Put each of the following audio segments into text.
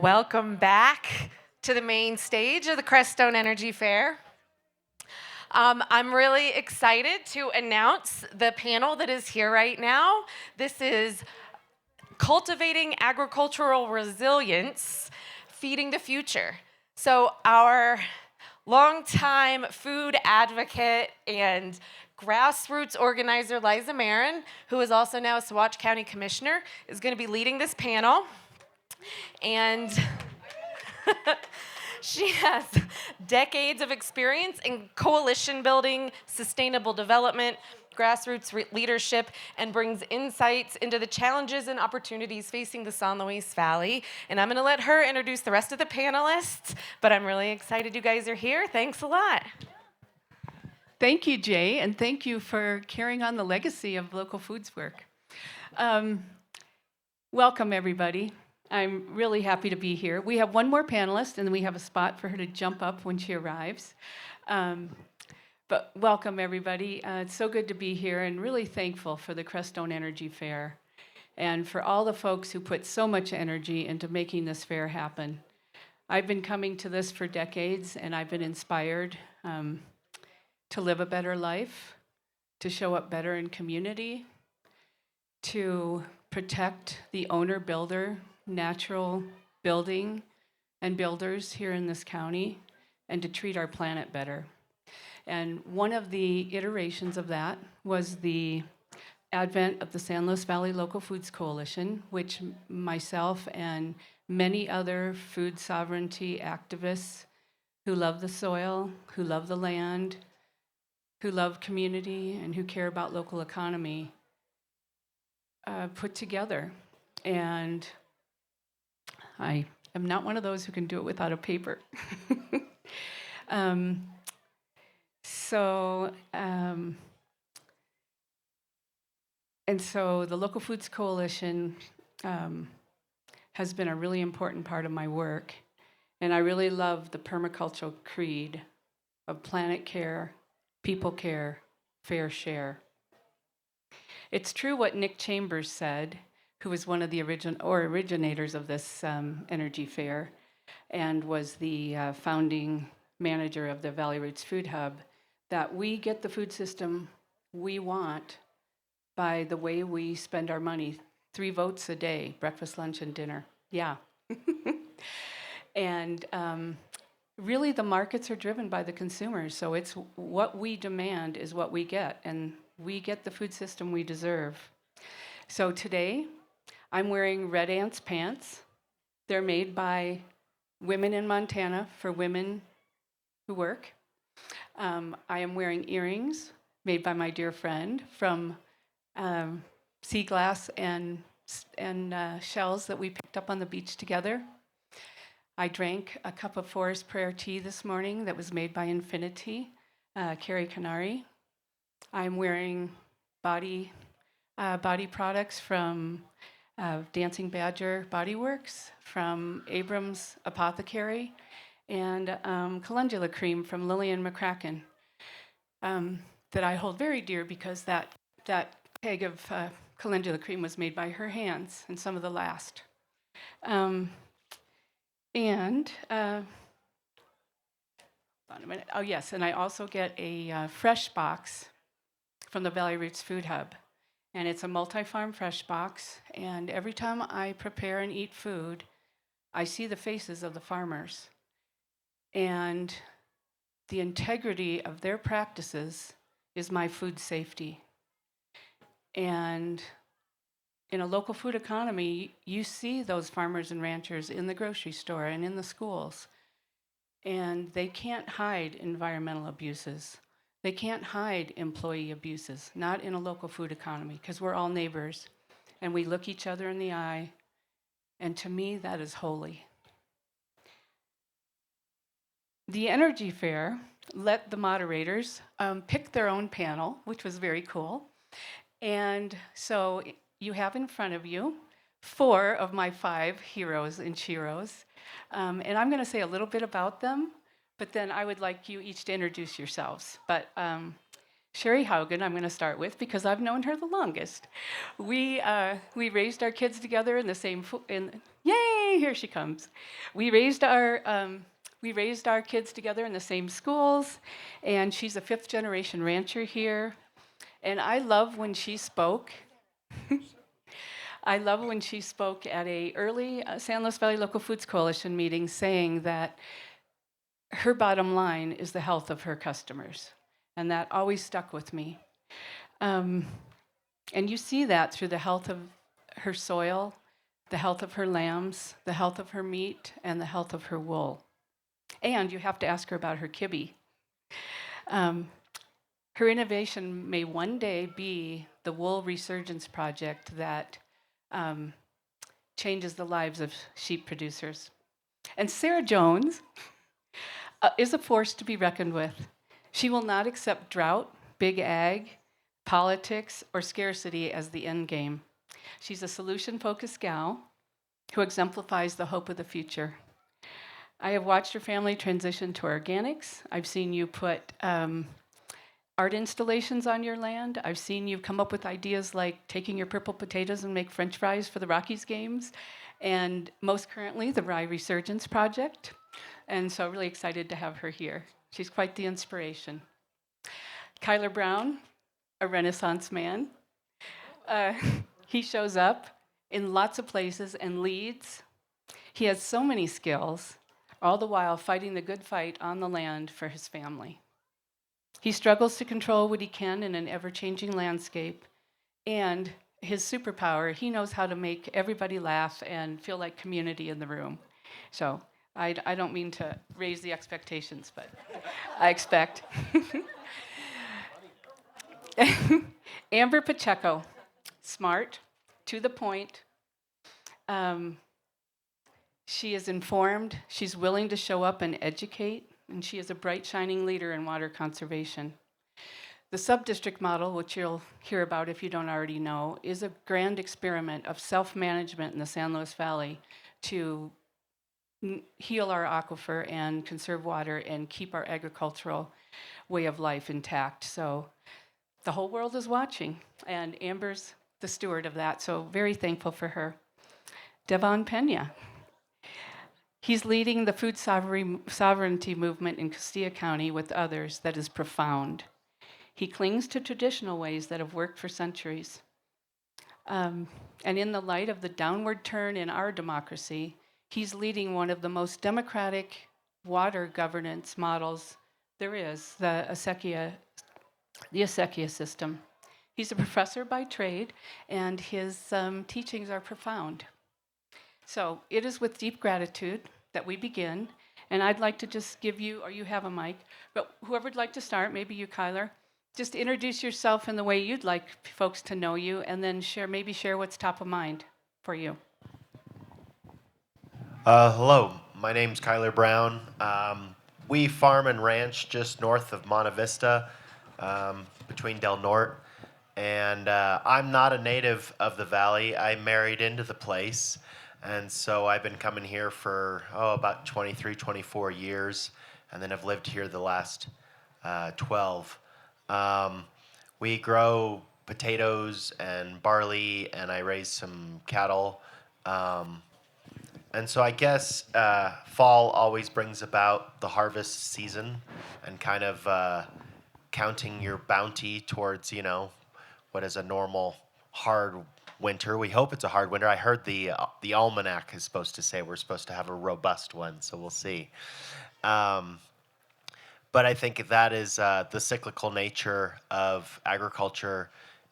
Welcome back to the main stage of the Crestone Energy Fair. I'm really excited to announce the panel that is here right now. This is Cultivating Agricultural Resilience, Feeding the Future. So our longtime food advocate and grassroots organizer, Liza Marin, who is also now a Saguache County Commissioner, is going to be leading this panel. And she has decades of experience in coalition building, sustainable development, grassroots leadership, and brings insights into the challenges and opportunities facing the San Luis Valley. And I'm going to let her introduce the rest of the panelists, but I'm really excited you guys are here. Thanks a lot. Thank you, Jay, and thank you for carrying on the legacy of local foods work. Welcome, everybody. I'm really happy to be here. We have one more panelist, and then we have a spot for her to jump up when she arrives. But welcome, everybody. It's so good to be here, and really thankful for the Crestone Energy Fair and for all the folks who put so much energy into making this fair happen. I've been coming to this for decades, and I've been inspired to live a better life, to show up better in community, to protect the owner-builder, natural building and builders here in this county, and to treat our planet better. And one of the iterations of that was the advent of the San Luis Valley Local Foods Coalition, which myself and many other food sovereignty activists who love the soil, who love the land, who love community, and who care about local economy put together. And I am not one of those who can do it without a paper. So the Local Foods Coalition has been a really important part of my work. And I really love the permacultural creed of planet care, people care, fair share. It's true what Nick Chambers said, who was one of the originators of this energy fair and was the founding manager of the Valley Roots Food Hub, that we get the food system we want by the way we spend our money. 3 votes a day, breakfast, lunch, and dinner. Yeah. And really the markets are driven by the consumers, so it's what we demand is what we get, and we get the food system we deserve. So today, I'm wearing Red Ants pants. They're made by women in Montana for women who work. I am wearing earrings made by my dear friend from sea glass and shells that we picked up on the beach together. I drank a cup of Forest Prayer tea this morning that was made by Infinity, Carrie Canary. I'm wearing body products from Dancing Badger Body Works, from Abrams Apothecary, and calendula cream from Lillian McCracken that I hold very dear because that keg of calendula cream was made by her hands and some of the last. Hold on a minute. Oh, yes, and I also get a fresh box from the Valley Roots Food Hub. And it's a multi-farm fresh box. And every time I prepare and eat food, I see the faces of the farmers. And the integrity of their practices is my food safety. And in a local food economy, you see those farmers and ranchers in the grocery store and in the schools. And they can't hide environmental abuses. They can't hide employee abuses, not in a local food economy, because we're all neighbors and we look each other in the eye. And to me, that is holy. The Energy Fair let the moderators pick their own panel, which was very cool. And so you have in front of you 4 of my 5 heroes and sheroes. And I'm going to say a little bit about them, but then I would like you each to introduce yourselves. But Sherry Haugen, I'm going to start with because I've known her the longest. We raised our kids together in the same, yay! Yay, here she comes. We raised our kids together in the same schools, and she's a fifth generation rancher here. And I love when she spoke. I love when she spoke at a early San Luis Valley Local Foods Coalition meeting, saying that her bottom line is the health of her customers, and that always stuck with me. And you see that through the health of her soil, the health of her lambs, the health of her meat, and the health of her wool. And you have to ask her about her kibbe. Her innovation may one day be the wool resurgence project that changes the lives of sheep producers. And Sarah Jones is a force to be reckoned with. She will not accept drought, big ag, politics, or scarcity as the end game. She's a solution-focused gal who exemplifies the hope of the future. I have watched your family transition to organics. I've seen you put art installations on your land. I've seen you come up with ideas like taking your purple potatoes and make French fries for the Rockies games, and most currently, the Rye Resurgence Project. And so really excited to have her here. She's quite the inspiration. Kyler Brown, a Renaissance man. He shows up in lots of places and leads. He has so many skills, all the while fighting the good fight on the land for his family. He struggles to control what he can in an ever-changing landscape, and his superpower, he knows how to make everybody laugh and feel like community in the room. So I don't mean to raise the expectations, but I expect. Amber Pacheco, smart, to the point. She is informed, she's willing to show up and educate, and she is a bright, shining leader in water conservation. The sub-district model, which you'll hear about if you don't already know, is a grand experiment of self-management in the San Luis Valley to heal our aquifer and conserve water and keep our agricultural way of life intact. So the whole world is watching, and Amber's the steward of that, so very thankful for her. Devon Pena. He's leading the food sovereignty movement in Castilla County with others that is profound. He clings to traditional ways that have worked for centuries. And in the light of the downward turn in our democracy, he's leading one of the most democratic water governance models there is, the acequia system. He's a professor by trade, and his teachings are profound. So it is with deep gratitude that we begin, and I'd like to just give you, or you have a mic, but whoever would like to start, maybe you, Kyler, just introduce yourself in the way you'd like folks to know you, and then maybe share what's top of mind for you. Hello, my name's Kyler Brown. We farm and ranch just north of Monte Vista, between Del Norte. And I'm not a native of the valley. I married into the place. And so I've been coming here for, about 23, 24 years. And then I've lived here the last 12. We grow potatoes and barley, and I raise some cattle. And so I guess fall always brings about the harvest season and kind of counting your bounty towards, what is a normal hard winter. We hope it's a hard winter. I heard the almanac is supposed to say we're supposed to have a robust one, so we'll see. But I think that is the cyclical nature of agriculture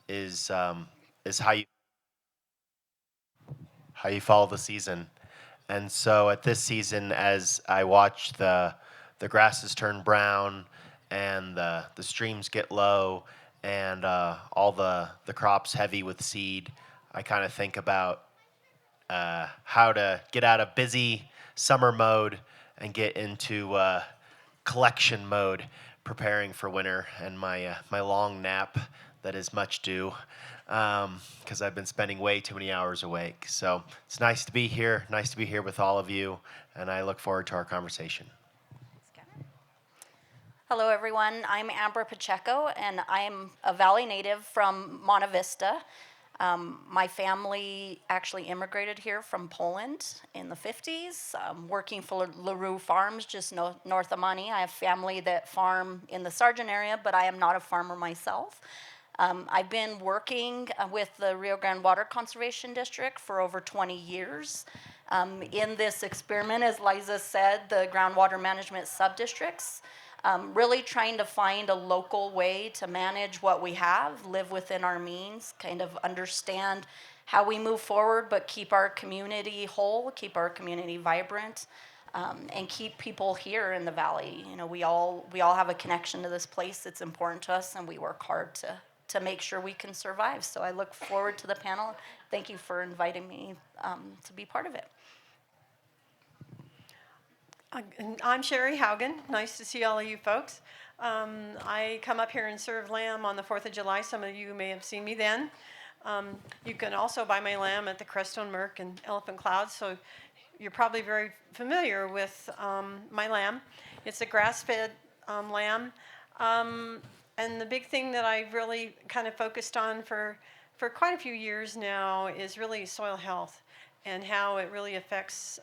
is how you follow the season. And so at this season, as I watch the grasses turn brown and the streams get low and all the crops heavy with seed, I kind of think about how to get out of busy summer mode and get into collection mode, preparing for winter and my long nap that is much due, because I've been spending way too many hours awake. So it's nice to be here with all of you, and I look forward to our conversation. Hello, everyone. I'm Amber Pacheco, and I'm a Valley native from Monte Vista. My family actually immigrated here from Poland in the 50s, working for LaRue Farms just north of Money. I have family that farm in the Sargent area, but I am not a farmer myself. I've been working with the Rio Grande Water Conservation District for over 20 years. In this experiment, as Liza said, the groundwater management subdistricts, really trying to find a local way to manage what we have, live within our means, kind of understand how we move forward, but keep our community whole, keep our community vibrant, and keep people here in the valley. You know, we all have a connection to this place. It's important to us, and we work hard to make sure we can survive. So I look forward to the panel. Thank you for inviting me to be part of it. And I'm Sherry Haugen. Nice to see all of you folks. I come up here and serve lamb on the 4th of July. Some of you may have seen me then. You can also buy my lamb at the Crestone Merc and Elephant Cloud, so you're probably very familiar with my lamb. It's a grass-fed lamb. And the big thing that I've really kind of focused on for quite a few years now is really soil health and how it really affects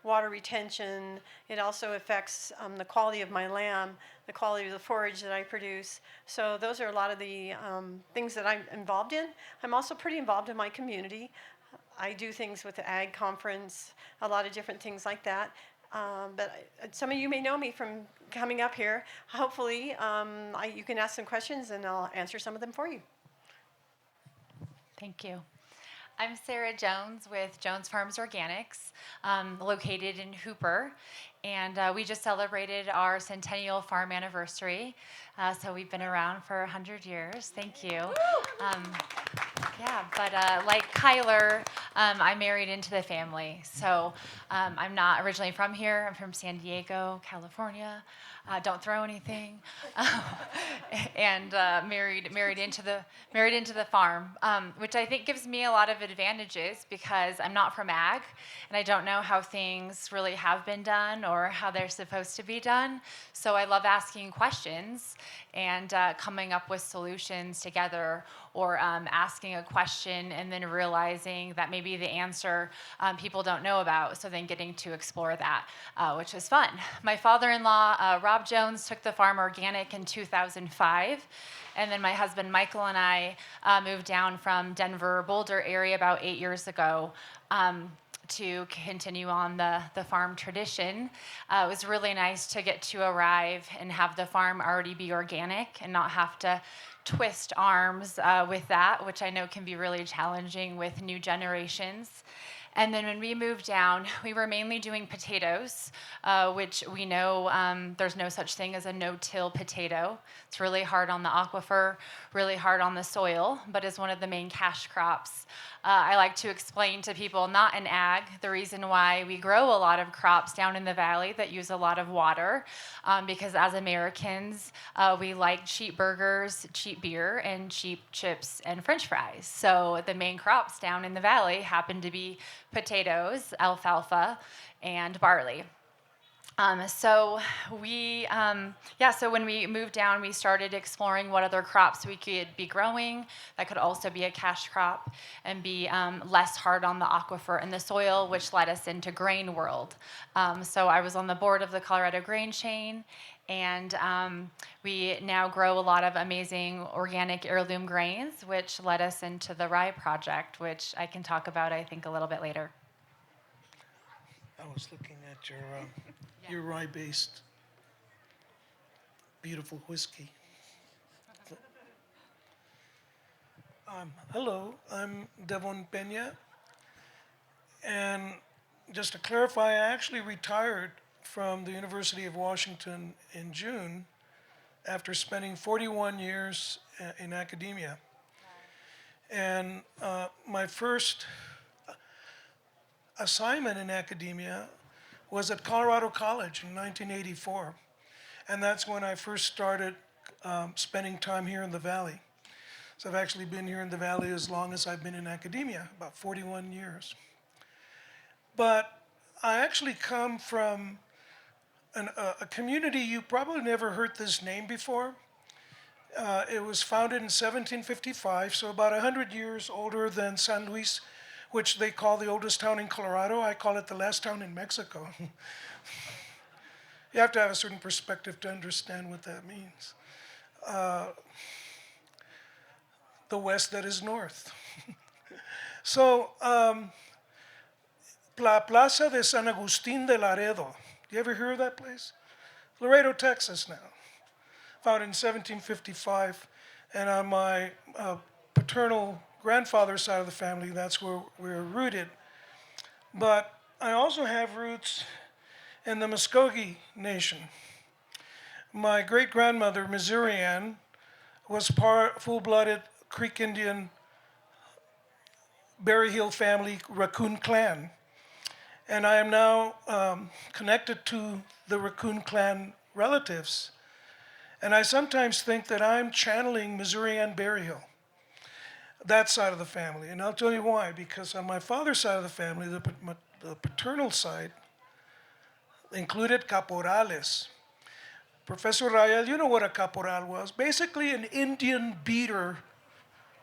water retention. It also affects the quality of my lamb, the quality of the forage that I produce. So those are a lot of the things that I'm involved in. I'm also pretty involved in my community. I do things with the Ag Conference, a lot of different things like that. Some of you may know me from coming up here. Hopefully, you can ask some questions and I'll answer some of them for you. Thank you. I'm Sarah Jones with Jones Farms Organics, located in Hooper, and we just celebrated our centennial farm anniversary. So we've been around for 100 years. Thank you. Like Kyler, I married into the family. So I'm not originally from here. I'm from San Diego, California. Don't throw anything. And married into the farm, which I think gives me a lot of advantages because I'm not from ag, and I don't know how things really have been done or how they're supposed to be done. So I love asking questions and coming up with solutions together, or asking a question and then realizing that maybe the answer people don't know about, so then getting to explore that, which was fun. My father-in-law, Rob Jones, took the farm organic in 2005, and then my husband Michael and I moved down from Denver, Boulder area about 8 years ago to continue on the farm tradition. It was really nice to get to arrive and have the farm already be organic and not have to twist arms with that, which I know can be really challenging with new generations. And then when we moved down, we were mainly doing potatoes, which we know there's no such thing as a no-till potato. It's really hard on the aquifer, really hard on the soil, but is one of the main cash crops. I like to explain to people not in ag the reason why we grow a lot of crops down in the valley that use a lot of water, because as Americans, we like cheap burgers, cheap beer, and cheap chips and French fries. So the main crops down in the valley happen to be potatoes, alfalfa, and barley. So when we moved down, we started exploring what other crops we could be growing that could also be a cash crop and be less hard on the aquifer and the soil, which led us into grain world. So I was on the board of the Colorado Grain Chain, and we now grow a lot of amazing organic heirloom grains, which led us into the rye project, which I can talk about, I think, a little bit later. I was looking at your rye-based beautiful whiskey. Hello, I'm Devon Pena, and just to clarify, I actually retired from the University of Washington in June after spending 41 years in academia. And my first assignment in academia was at Colorado College in 1984. And that's when I first started spending time here in the Valley. So I've actually been here in the Valley as long as I've been in academia, about 41 years. But I actually come from a community, you probably never heard this name before. It was founded in 1755, so about 100 years older than San Luis, which they call the oldest town in Colorado. I call it the last town in Mexico. You have to have a certain perspective to understand what that means. The west that is north. So, La Plaza de San Agustín de Laredo. You ever hear of that place? Laredo, Texas now. Founded in 1755. And on my paternal grandfather's side of the family, that's where we're rooted. But I also have roots in the Muskogee Nation. My great grandmother, Missourian, was full-blooded Creek Indian Berry Hill family Raccoon clan. And I am now connected to the Raccoon clan relatives. And I sometimes think that I'm channeling Missourian Berry Hill, that side of the family. And I'll tell you why. Because on my father's side of the family, the paternal side, included caporales. Professor Rayel, you know what a caporal was. Basically an Indian beater,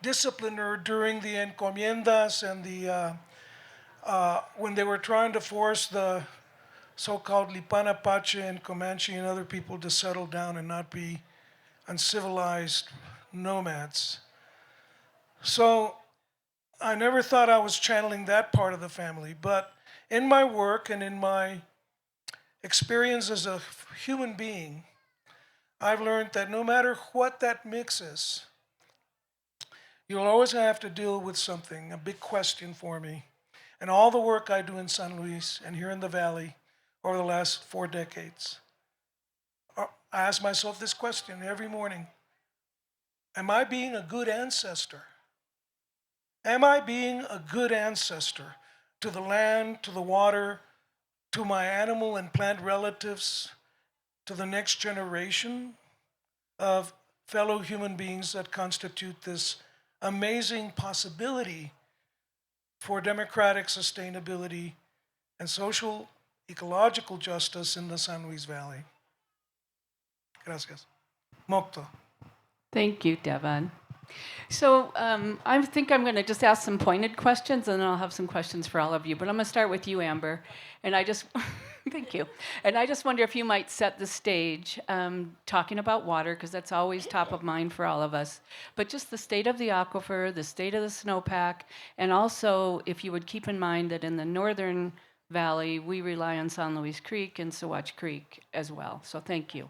discipliner during the encomiendas and the when they were trying to force the so-called Lipan Apache and Comanche and other people to settle down and not be uncivilized nomads. So I never thought I was channeling that part of the family, but in my work and in my experience as a human being, I've learned that no matter what that mix is, you'll always have to deal with something, a big question for me. And all the work I do in San Luis and here in the Valley over the last 4 decades, I ask myself this question every morning. Am I being a good ancestor? Am I being a good ancestor to the land, to the water, to my animal and plant relatives, to the next generation of fellow human beings that constitute this amazing possibility for democratic sustainability and social ecological justice in the San Luis Valley? Gracias. Mokto. Thank you, Devon. So I think I'm going to just ask some pointed questions, and then I'll have some questions for all of you. But I'm going to start with you, Amber. And I just, thank you. And I just wonder if you might set the stage, talking about water, because that's always top of mind for all of us. But just the state of the aquifer, the state of the snowpack, and also if you would keep in mind that in the northern valley, we rely on San Luis Creek and Saguache Creek as well. So thank you.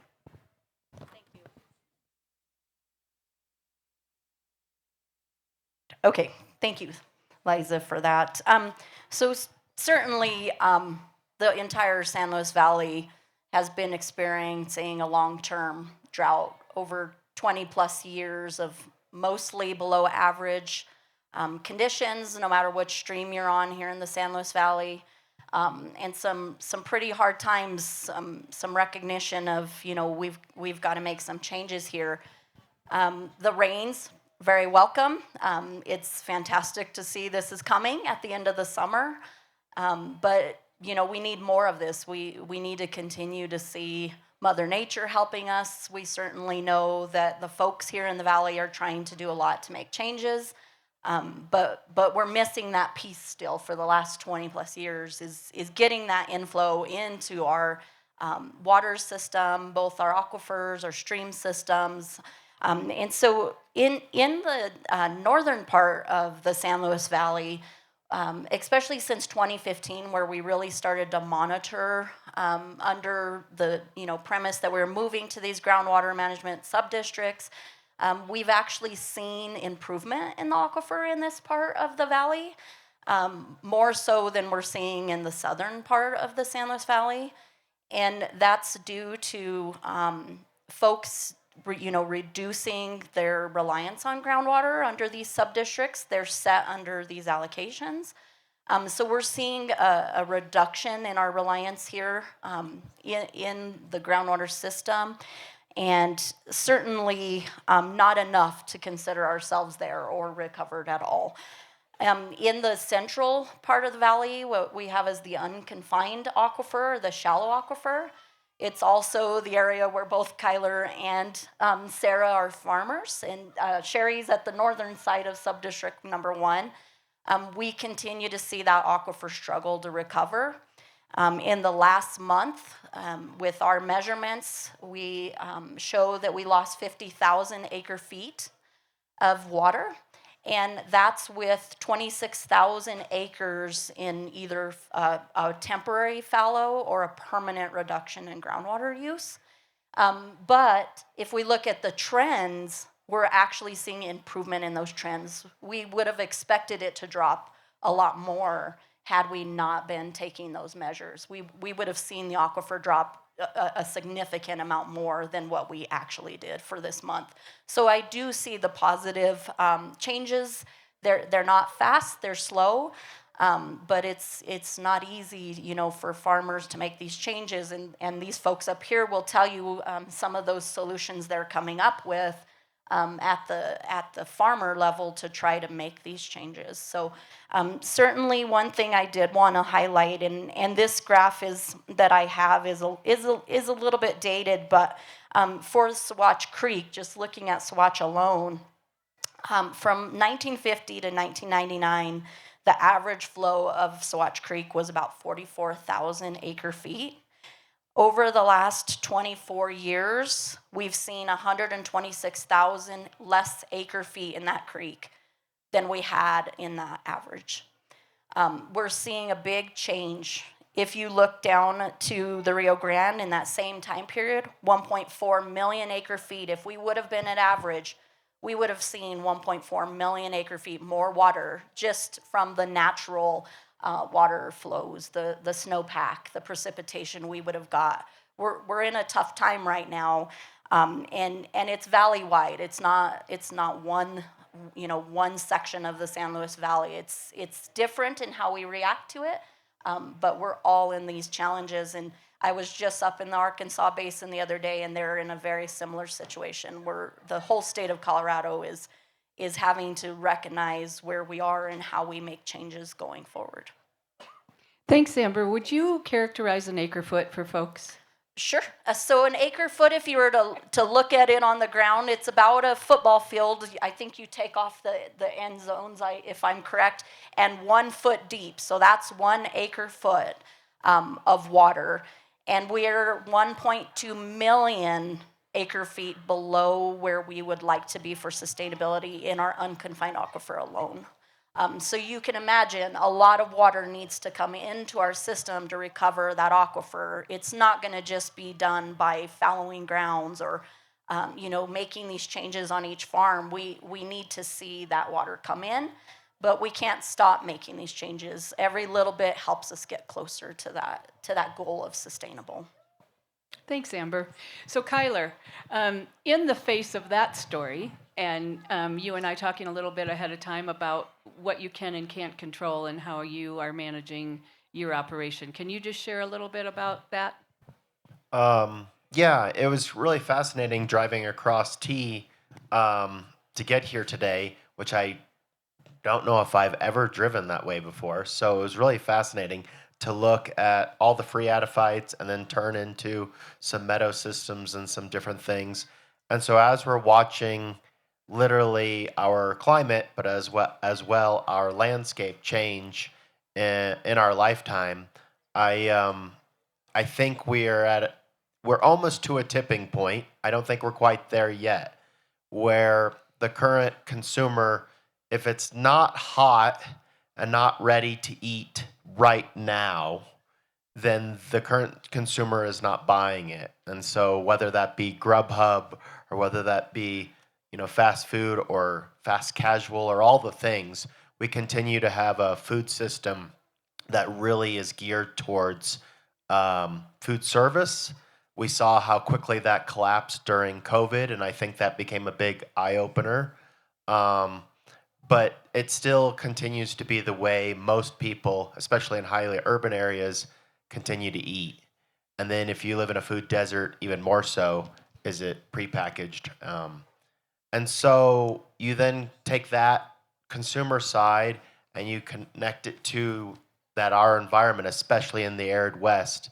Okay, thank you, Liza, for that. Certainly, the entire San Luis Valley has been experiencing a long-term drought, over 20 plus years of mostly below average conditions, no matter which stream you're on here in the San Luis Valley. And some pretty hard times, some recognition of, we've got to make some changes here. The rains, very welcome. It's fantastic to see this is coming at the end of the summer. But, we need more of this. We need to continue to see Mother Nature helping us. We certainly know that the folks here in the Valley are trying to do a lot to make changes. But we're missing that piece still for the last 20 plus years is getting that inflow into our water system, both our aquifers, our stream systems. And so in the northern part of the San Luis Valley, especially since 2015, where we really started to monitor under the premise that we're moving to these groundwater management subdistricts, we've actually seen improvement in the aquifer in this part of the valley, more so than we're seeing in the southern part of the San Luis Valley. And that's due to folks reducing their reliance on groundwater under these subdistricts. They're set under these allocations. So we're seeing a reduction in our reliance here in the groundwater system, and certainly not enough to consider ourselves there or recovered at all. In the central part of the valley, what we have is the unconfined aquifer, the shallow aquifer. It's also the area where both Kyler and Sarah are farmers, and Sherry's at the northern side of subdistrict number 1. We continue to see that aquifer struggle to recover. In the last month, with our measurements, we show that we lost 50,000 acre feet of water, and that's with 26,000 acres in either a temporary fallow or a permanent reduction in groundwater use. But if we look at the trends, we're actually seeing improvement in those trends. We would have expected it to drop a lot more had we not been taking those measures. We would have seen the aquifer drop a significant amount more than what we actually did for this month. So I do see the positive changes. They're not fast, they're slow, but it's not easy, for farmers to make these changes. And these folks up here will tell you some of those solutions they're coming up with at the farmer level to try to make these changes. So certainly one thing I did want to highlight, and this graph that I have is a little bit dated, but for Saguache Creek, just looking at Saguache alone, from 1950 to 1999, the average flow of Saguache Creek was about 44,000 acre feet. Over the last 24 years, we've seen 126,000 less acre feet in that creek than we had in that average. We're seeing a big change. If you look down to the Rio Grande in that same time period, 1.4 million acre feet. If we would have been at average, we would have seen 1.4 million acre feet more water just from the natural water flows, the snowpack, the precipitation we would have got. We're in a tough time right now, and it's valley-wide. It's not one section of the San Luis Valley. It's different in how we react to it, but we're all in these challenges. And I was just up in the Arkansas Basin the other day, and they're in a very similar situation where the whole state of Colorado is having to recognize where we are and how we make changes going forward. Thanks, Amber. Would you characterize an acre foot for folks? Sure. So an acre foot, if you were to look at it on the ground, it's about a football field. I think you take off the end zones, if I'm correct, and 1 foot deep. So that's 1 acre foot of water. And we're 1.2 million acre feet below where we would like to be for sustainability in our unconfined aquifer alone. So you can imagine a lot of water needs to come into our system to recover that aquifer. It's not going to just be done by fallowing grounds or making these changes on each farm. We need to see that water come in, but we can't stop making these changes. Every little bit helps us get closer to that goal of sustainable. Thanks, Amber. So Kyler, in the face of that story, and you and I talking a little bit ahead of time about what you can and can't control and how you are managing your operation, can you just share a little bit about that? Yeah, it was really fascinating driving across T to get here today, which I don't know if I've ever driven that way before. So it was really fascinating to look at all the phreatophytes and then turn into some meadow systems and some different things. And so as we're watching literally our climate, but as well our landscape change in our lifetime, I think we're almost to a tipping point. I don't think we're quite there yet, where the current consumer, if it's not hot and not ready to eat right now, then the current consumer is not buying it. And so whether that be Grubhub or whether that be fast food or fast casual or all the things, we continue to have a food system that really is geared towards food service. We saw how quickly that collapsed during COVID, and I think that became a big eye-opener. But it still continues to be the way most people, especially in highly urban areas, continue to eat. And then if you live in a food desert, even more so, is it prepackaged. And so you then take that consumer side and you connect it to that our environment, especially in the arid West,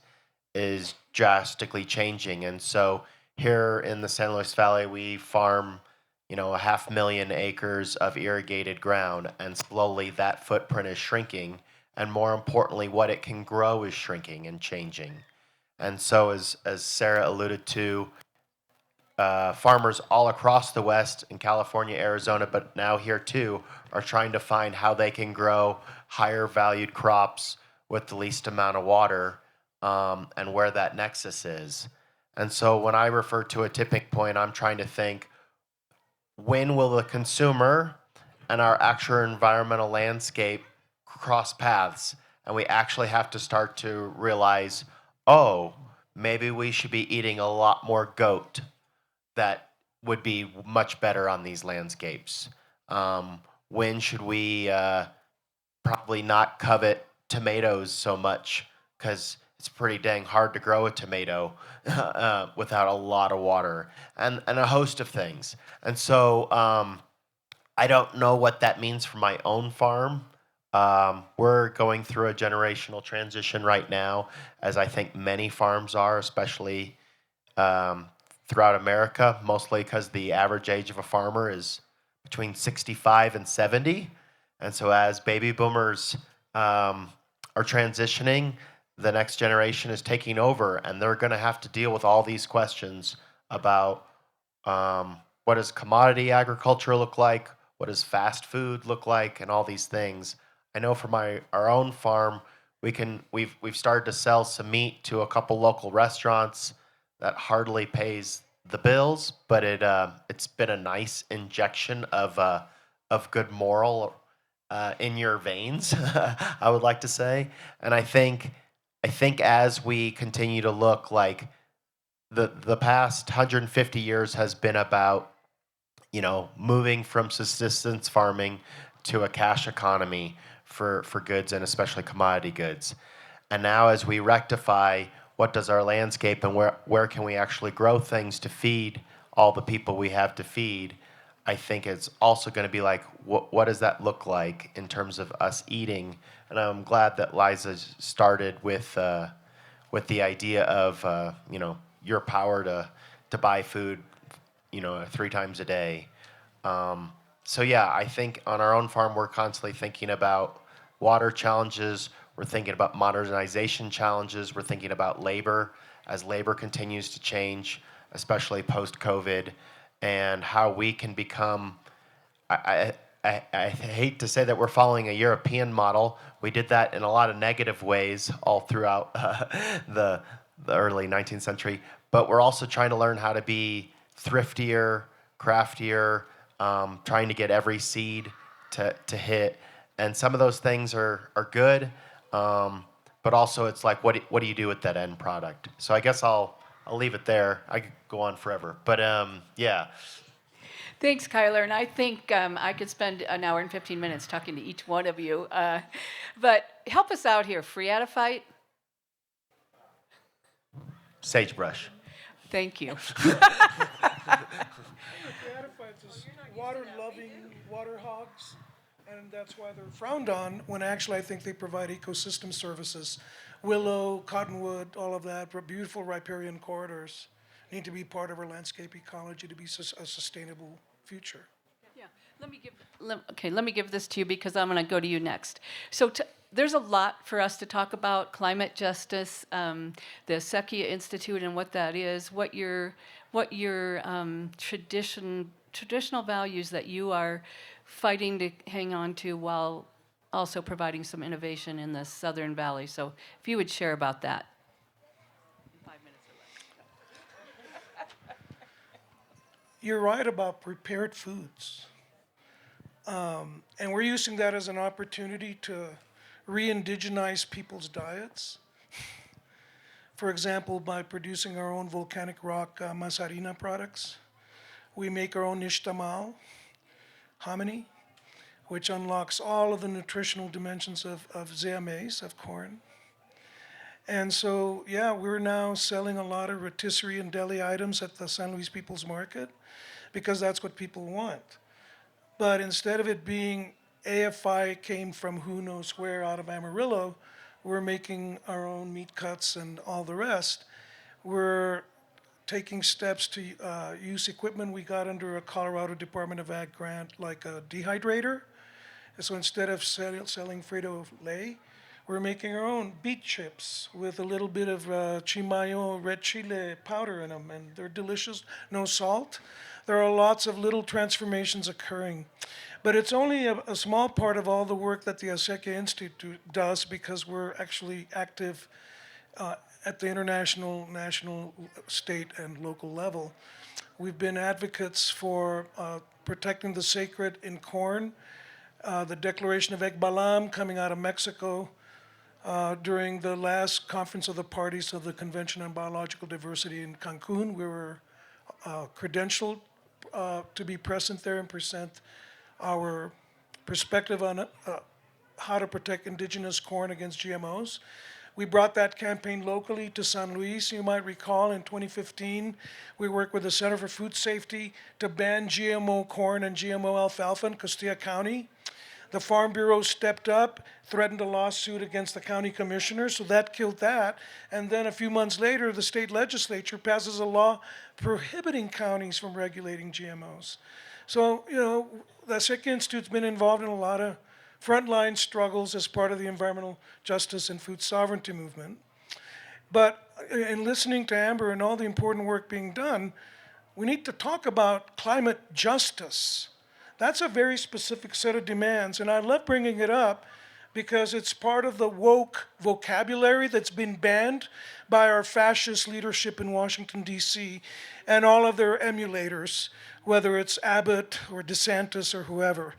is drastically changing. And so here in the San Luis Valley, we farm, you know, 500,000 acres of irrigated ground, and slowly that footprint is shrinking. And more importantly, what it can grow is shrinking and changing. And so, as Sarah alluded to, farmers all across the West in California, Arizona, but now here too, are trying to find how they can grow higher valued crops with the least amount of water, and where that nexus is. And so when I refer to a tipping point, I'm trying to think, when will the consumer and our actual environmental landscape cross paths? And we actually have to start to realize, oh, maybe we should be eating a lot more goat that would be much better on these landscapes. When should we probably not covet tomatoes so much, because it's pretty dang hard to grow a tomato without a lot of water, and a host of things. And so I don't know what that means for my own farm. We're going through a generational transition right now, as I think many farms are, especially throughout America, mostly because the average age of a farmer is between 65 and 70. And so as baby boomers are transitioning, the next generation is taking over, and they're going to have to deal with all these questions about what does commodity agriculture look like, what does fast food look like, and all these things. I know for our own farm, we've started to sell some meat to a couple local restaurants. That hardly pays the bills, but it's been a nice injection of good moral in your veins, I would like to say. And I think as we continue to look, like the past 150 years has been about, you know, moving from subsistence farming to a cash economy for goods, and especially commodity goods. And now as we rectify what does our landscape and where can we actually grow things to feed all the people we have to feed, I think it's also going to be like, what does that look like in terms of us eating? And I'm glad that Liza started with the idea of you know, your power to buy food, you know, 3 times a day. So yeah, I think on our own farm we're constantly thinking about water challenges. We're thinking about modernization challenges. We're thinking about labor as labor continues to change, especially post-COVID, and how we can become. I hate to say that we're following a European model. We did that in a lot of negative ways all throughout the early 19th century. But we're also trying to learn how to be thriftier, craftier, trying to get every seed to hit. And some of those things are good, but also it's like, what do you do with that end product? So I guess I'll leave it there. I could go on forever, but yeah. Thanks, Kyler. And I think I could spend an hour and 15 minutes talking to each one of you. But help us out here. Phreatophyte? Sagebrush. Thank you. Water-loving water hogs, and that's why they're frowned on, when actually I think they provide ecosystem services. Willow, cottonwood, all of that, beautiful riparian corridors need to be part of our landscape ecology to be a sustainable future. Yeah, let me give this to you because I'm going to go to you next. So there's a lot for us to talk about: climate justice, the Sequia Institute, and what that is, what your traditional values that you are fighting to hang on to, while also providing some innovation in the Southern Valley. So if you would share about that. 5 minutes or less. You're right about prepared foods. And we're using that as an opportunity to re-indigenize people's diets. For example, by producing our own volcanic rock masarina products. We make our own nixtamal, hominy, which unlocks all of the nutritional dimensions of zea mays, of corn. And so, yeah, we're now selling a lot of rotisserie and deli items at the San Luis People's Market because that's what people want. But instead of it being AFI came from who knows where out of Amarillo, we're making our own meat cuts and all the rest. We're taking steps to use equipment we got under a Colorado Department of Ag grant, like a dehydrator. So instead of selling Frito-Lay, we're making our own beet chips with a little bit of chimayo red chile powder in them, and they're delicious, no salt. There are lots of little transformations occurring. But it's only a small part of all the work that the Acequia Institute does, because we're actually active at the international, national, state, and local level. We've been advocates for protecting the sacred in corn. The Declaration of Ekbalam coming out of Mexico during the last conference of the parties of the Convention on Biological Diversity in Cancun. We were credentialed to be present there and present our perspective on how to protect indigenous corn against GMOs. We brought that campaign locally to San Luis. You might recall in 2015, we worked with the Center for Food Safety to ban GMO corn and GMO alfalfa in Costilla County. The Farm Bureau stepped up, threatened a lawsuit against the county commissioner, so that killed that. And then a few months later, the state legislature passes a law prohibiting counties from regulating GMOs. So, the Acequia Institute's been involved in a lot of frontline struggles as part of the environmental justice and food sovereignty movement. But in listening to Amber and all the important work being done, we need to talk about climate justice. That's a very specific set of demands, and I love bringing it up because it's part of the woke vocabulary that's been banned by our fascist leadership in Washington, D.C., and all of their emulators, whether it's Abbott or DeSantis or whoever.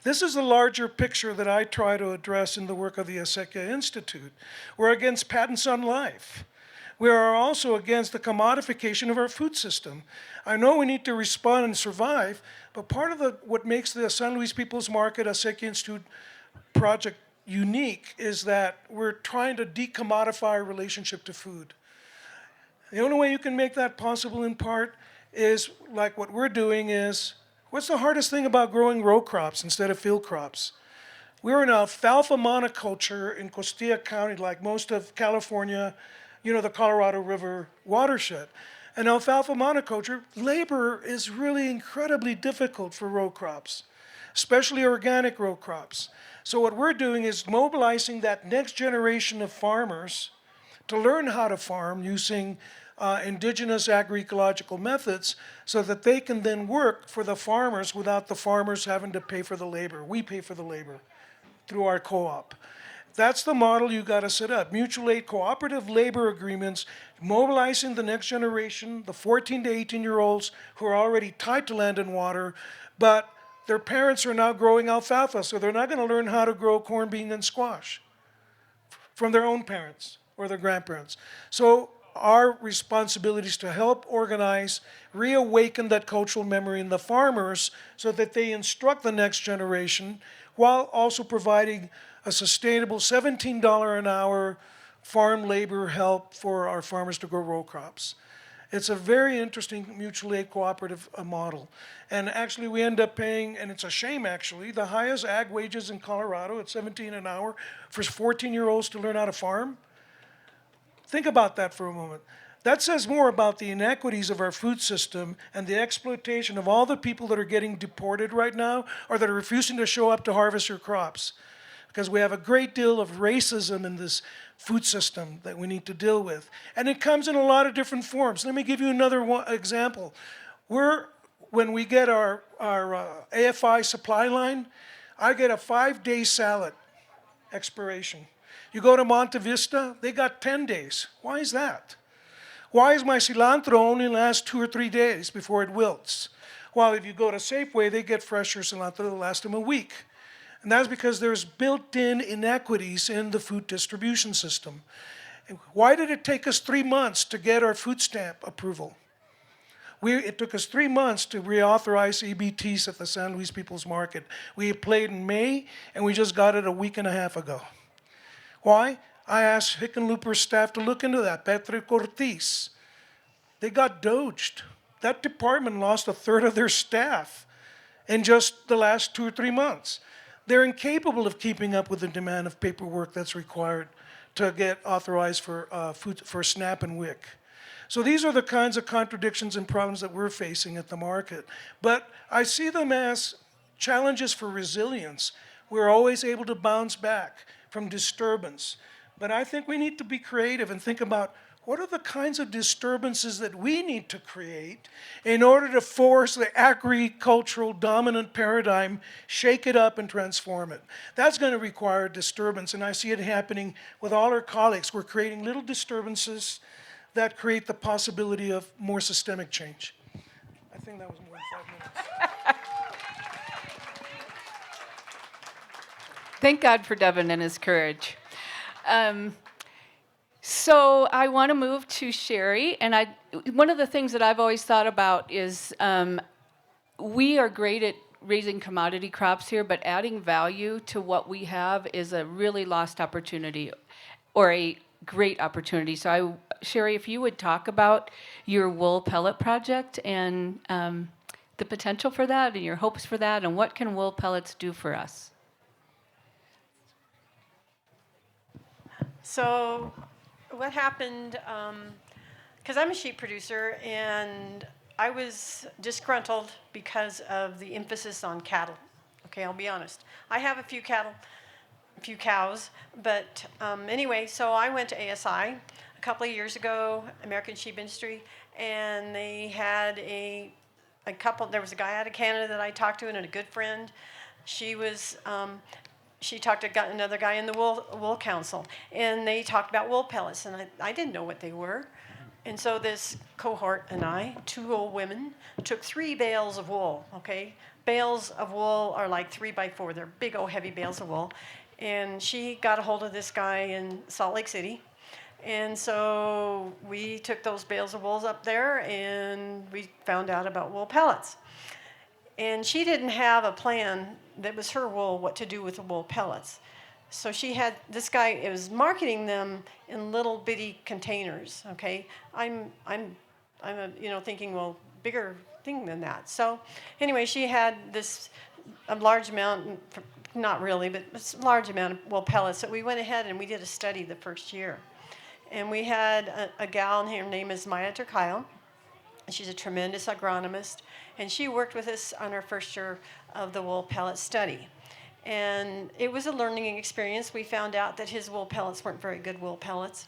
This is the larger picture that I try to address in the work of the Acequia Institute. We're against patents on life. We are also against the commodification of our food system. I know we need to respond and survive, but part of what makes the San Luis People's Market Acequia Institute project unique is that we're trying to decommodify our relationship to food. The only way you can make that possible in part is, like what we're doing is, what's the hardest thing about growing row crops instead of field crops? We're in alfalfa monoculture in Costilla County, like most of California, the Colorado River watershed. And alfalfa monoculture, labor is really incredibly difficult for row crops, especially organic row crops. So what we're doing is mobilizing that next generation of farmers to learn how to farm using indigenous agroecological methods so that they can then work for the farmers without the farmers having to pay for the labor. We pay for the labor through our co-op. That's the model you got to set up. Mutual aid cooperative labor agreements, mobilizing the next generation, the 14 to 18-year-olds who are already tied to land and water, but their parents are now growing alfalfa, so they're not going to learn how to grow corn, bean, and squash from their own parents or their grandparents. So our responsibility is to help organize, reawaken that cultural memory in the farmers so that they instruct the next generation while also providing a sustainable $17 an hour farm labor help for our farmers to grow row crops. It's a very interesting mutual aid cooperative model. And actually we end up paying, and it's a shame actually, the highest ag wages in Colorado at $17 an hour for 14-year-olds to learn how to farm. Think about that for a moment. That says more about the inequities of our food system and the exploitation of all the people that are getting deported right now or that are refusing to show up to harvest your crops. Because we have a great deal of racism in this food system that we need to deal with. And it comes in a lot of different forms. Let me give you another example. When we get our AFI supply line, I get a 5-day salad expiration. You go to Monte Vista, they got 10 days. Why is that? Why is my cilantro only last 2 or 3 days before it wilts? While if you go to Safeway, they get fresher cilantro that lasts them a week. And that's because there's built-in inequities in the food distribution system. Why did it take us 3 months to get our food stamp approval? It took us 3 months to reauthorize EBTs at the San Luis People's Market. We played in May, and we just got it a week and a half ago. Why? I asked Hickenlooper's staff to look into that, Petro Cortés. They got doged. That department lost a third of their staff in just the last 2 or 3 months. They're incapable of keeping up with the demand of paperwork that's required to get authorized for food for SNAP and WIC. So these are the kinds of contradictions and problems that we're facing at the market. But I see them as challenges for resilience. We're always able to bounce back from disturbance. But I think we need to be creative and think about what are the kinds of disturbances that we need to create in order to force the agricultural dominant paradigm, shake it up and transform it. That's going to require disturbance, and I see it happening with all our colleagues. We're creating little disturbances that create the possibility of more systemic change. I think that was more than 5 minutes. Thank God for Devin and his courage. So I want to move to Sherry, and one of the things that I've always thought about is we are great at raising commodity crops here, but adding value to what we have is a really lost opportunity, or a great opportunity. So Sherry, if you would talk about your wool pellet project and the potential for that and your hopes for that, and what can wool pellets do for us? So what happened, because I'm a sheep producer, and I was disgruntled because of the emphasis on cattle. Okay, I'll be honest. I have a few cattle, a few cows, but anyway, so I went to ASI a couple of years ago, American Sheep Industry, and they had a couple, there was a guy out of Canada that I talked to and a good friend. She talked to another guy in the wool council, and they talked about wool pellets, and I didn't know what they were. And so this cohort and I, 2 old women, took 3 bales of wool, okay? Bales of wool are like 3 by 4. They're big old heavy bales of wool. And she got a hold of this guy in Salt Lake City. And so we took those bales of wool up there, and we found out about wool pellets. And she didn't have a plan that was her wool, what to do with the wool pellets. So she had this guy. It was marketing them in little bitty containers. Okay, I'm thinking, well, bigger thing than that. So anyway, she had a large amount, not really, but a large amount of wool pellets. So we went ahead and we did a study the first year, and we had a gal, and her name is Maya Turcayo. She's a tremendous agronomist, and she worked with us on our first year of the wool pellet study. And it was a learning experience. We found out that his wool pellets weren't very good wool pellets.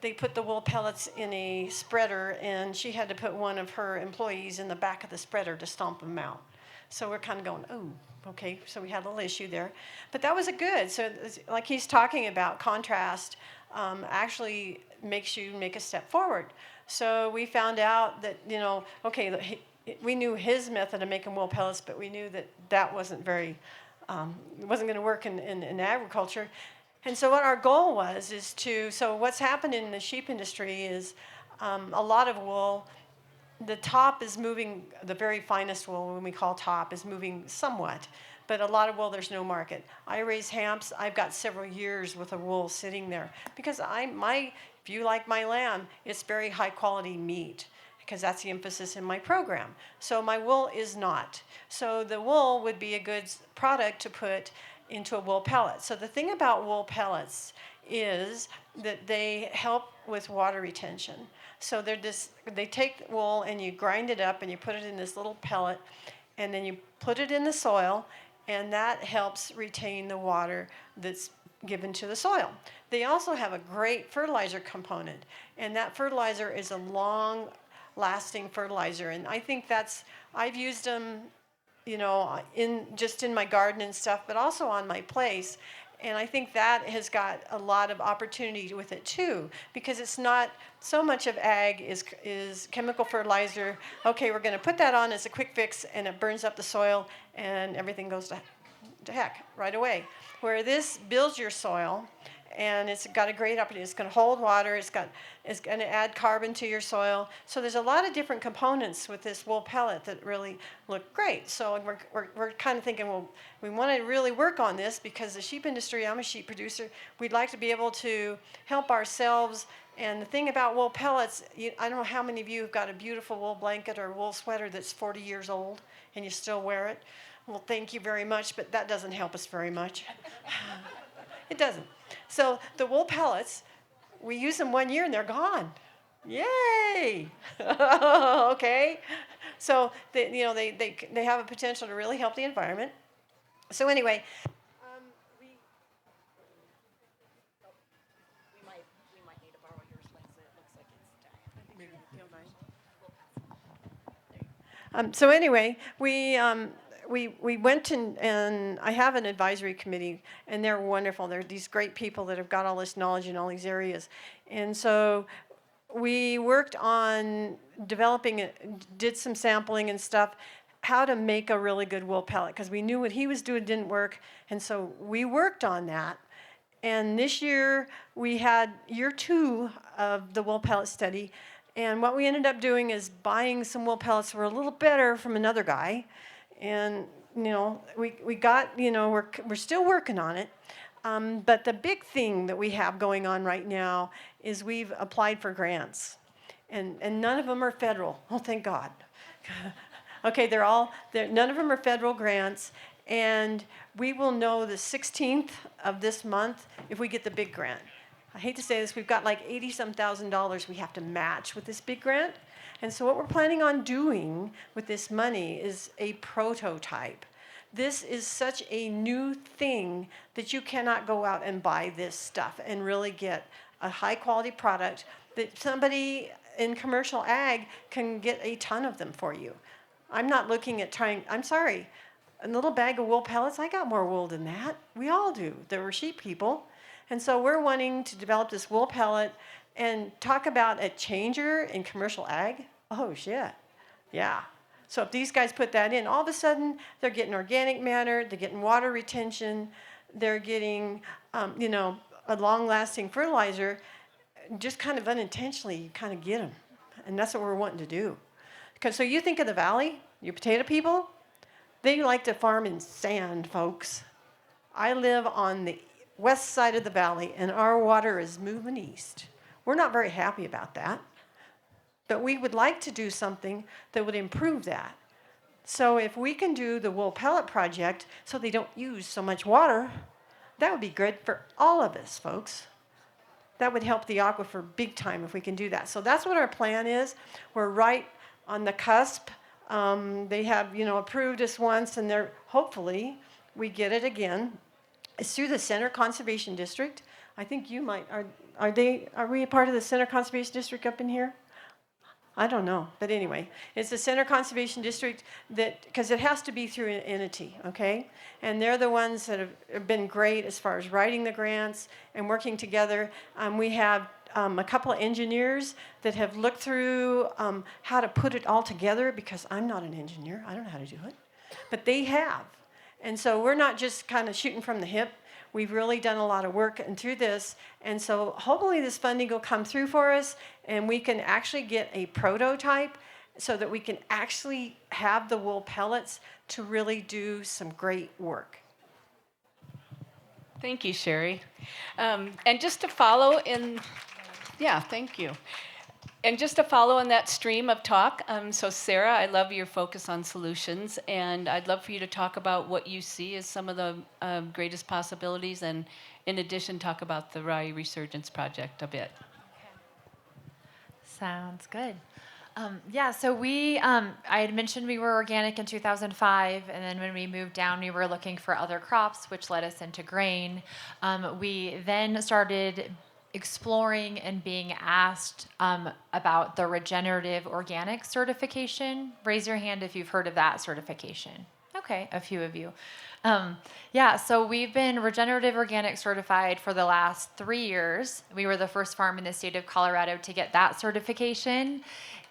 They put the wool pellets in a spreader, and she had to put one of her employees in the back of the spreader to stomp them out. So we're kind of going, oh, okay, so we had a little issue there. But that was a good. So like he's talking about, contrast actually makes you make a step forward. So we found out that, okay, we knew his method of making wool pellets, but we knew that wasn't very, it wasn't going to work in agriculture. And so what our goal was so what's happened in the sheep industry is a lot of wool, the top is moving, the very finest wool, when we call top, is moving somewhat. But a lot of wool, there's no market. I raise hamps. I've got several years worth of wool sitting there because if you like my lamb, it's very high quality meat because that's the emphasis in my program. So my wool is not. So the wool would be a good product to put into a wool pellet. So the thing about wool pellets is that they help with water retention. So they take wool and you grind it up and you put it in this little pellet, and then you put it in the soil, and that helps retain the water that's given to the soil. They also have a great fertilizer component, and that fertilizer is a long-lasting fertilizer. And I think I've used them, in my garden and stuff, but also on my place. And I think that has got a lot of opportunity with it too, because it's not so much of ag is chemical fertilizer. Okay, we're going to put that on as a quick fix, and it burns up the soil, and everything goes to heck right away. Where this builds your soil, and it's got a great opportunity. It's going to hold water. It's going to add carbon to your soil. So there's a lot of different components with this wool pellet that really look great. So we're kind of thinking, well, we want to really work on this because the sheep industry, I'm a sheep producer, we'd like to be able to help ourselves. And the thing about wool pellets, I don't know how many of you have got a beautiful wool blanket or wool sweater that's 40 years old and you still wear it. Well, thank you very much, but that doesn't help us very much. It doesn't. So the wool pellets, we use them 1 year and they're gone. Yay! Okay. So they have a potential to really help the environment. So anyway, we might need to borrow yours, Lindsay. It looks like it's dying. So anyway, we went and I have an advisory committee, and they're wonderful. They're these great people that have got all this knowledge in all these areas. And so we worked on developing it, did some sampling and stuff, how to make a really good wool pellet, because we knew what he was doing didn't work. And so we worked on that. And this year, we had year 2 of the wool pellet study. And what we ended up doing is buying some wool pellets that were a little better from another guy. And, we got, we're still working on it. But the big thing that we have going on right now is we've applied for grants. And none of them are federal. Oh, thank God. Okay, none of them are federal grants. And we will know the 16th of this month if we get the big grant. I hate to say this, we've got like $80-some thousand we have to match with this big grant. And so what we're planning on doing with this money is a prototype. This is such a new thing that you cannot go out and buy this stuff and really get a high quality product that somebody in commercial ag can get a ton of them for you. I'm not looking at I'm sorry, a little bag of wool pellets, I got more wool than that. We all do. There were sheep people. And so we're wanting to develop this wool pellet and talk about a changer in commercial ag. Oh, shit. Yeah. So if these guys put that in, all of a sudden they're getting organic matter, they're getting water retention, they're getting, a long-lasting fertilizer. Just kind of unintentionally, you kind of get them. And that's what we're wanting to do. Because so you think of the valley, you potato people, they like to farm in sand, folks. I live on the west side of the valley, and our water is moving east. We're not very happy about that. But we would like to do something that would improve that. So if we can do the wool pellet project so they don't use so much water, that would be good for all of us, folks. That would help the aquifer big time if we can do that. So that's what our plan is. We're right on the cusp. They have, approved us once, and hopefully we get it again. It's through the Center Conservation District. I think you might, are we a part of the Center Conservation District up in here? I don't know, but anyway, it's the Center Conservation District because it has to be through an entity, okay? And they're the ones that have been great as far as writing the grants and working together. We have a couple of engineers that have looked through how to put it all together, because I'm not an engineer, I don't know how to do it, but they have. And so we're not just kind of shooting from the hip. We've really done a lot of work and through this, and so hopefully this funding will come through for us, and we can actually get a prototype so that we can actually have the wool pellets to really do some great work. Thank you, Sherry. And just to follow thank you. And just to follow in that stream of talk, so Sarah, I love your focus on solutions, and I'd love for you to talk about what you see as some of the greatest possibilities, and in addition, talk about the Rye Resurgence Project a bit. Sounds good. So I had mentioned we were organic in 2005, and then when we moved down, we were looking for other crops, which led us into grain. We then started exploring and being asked about the regenerative organic certification. Raise your hand if you've heard of that certification. Okay, a few of you. So we've been regenerative organic certified for the last 3 years. We were the first farm in the state of Colorado to get that certification.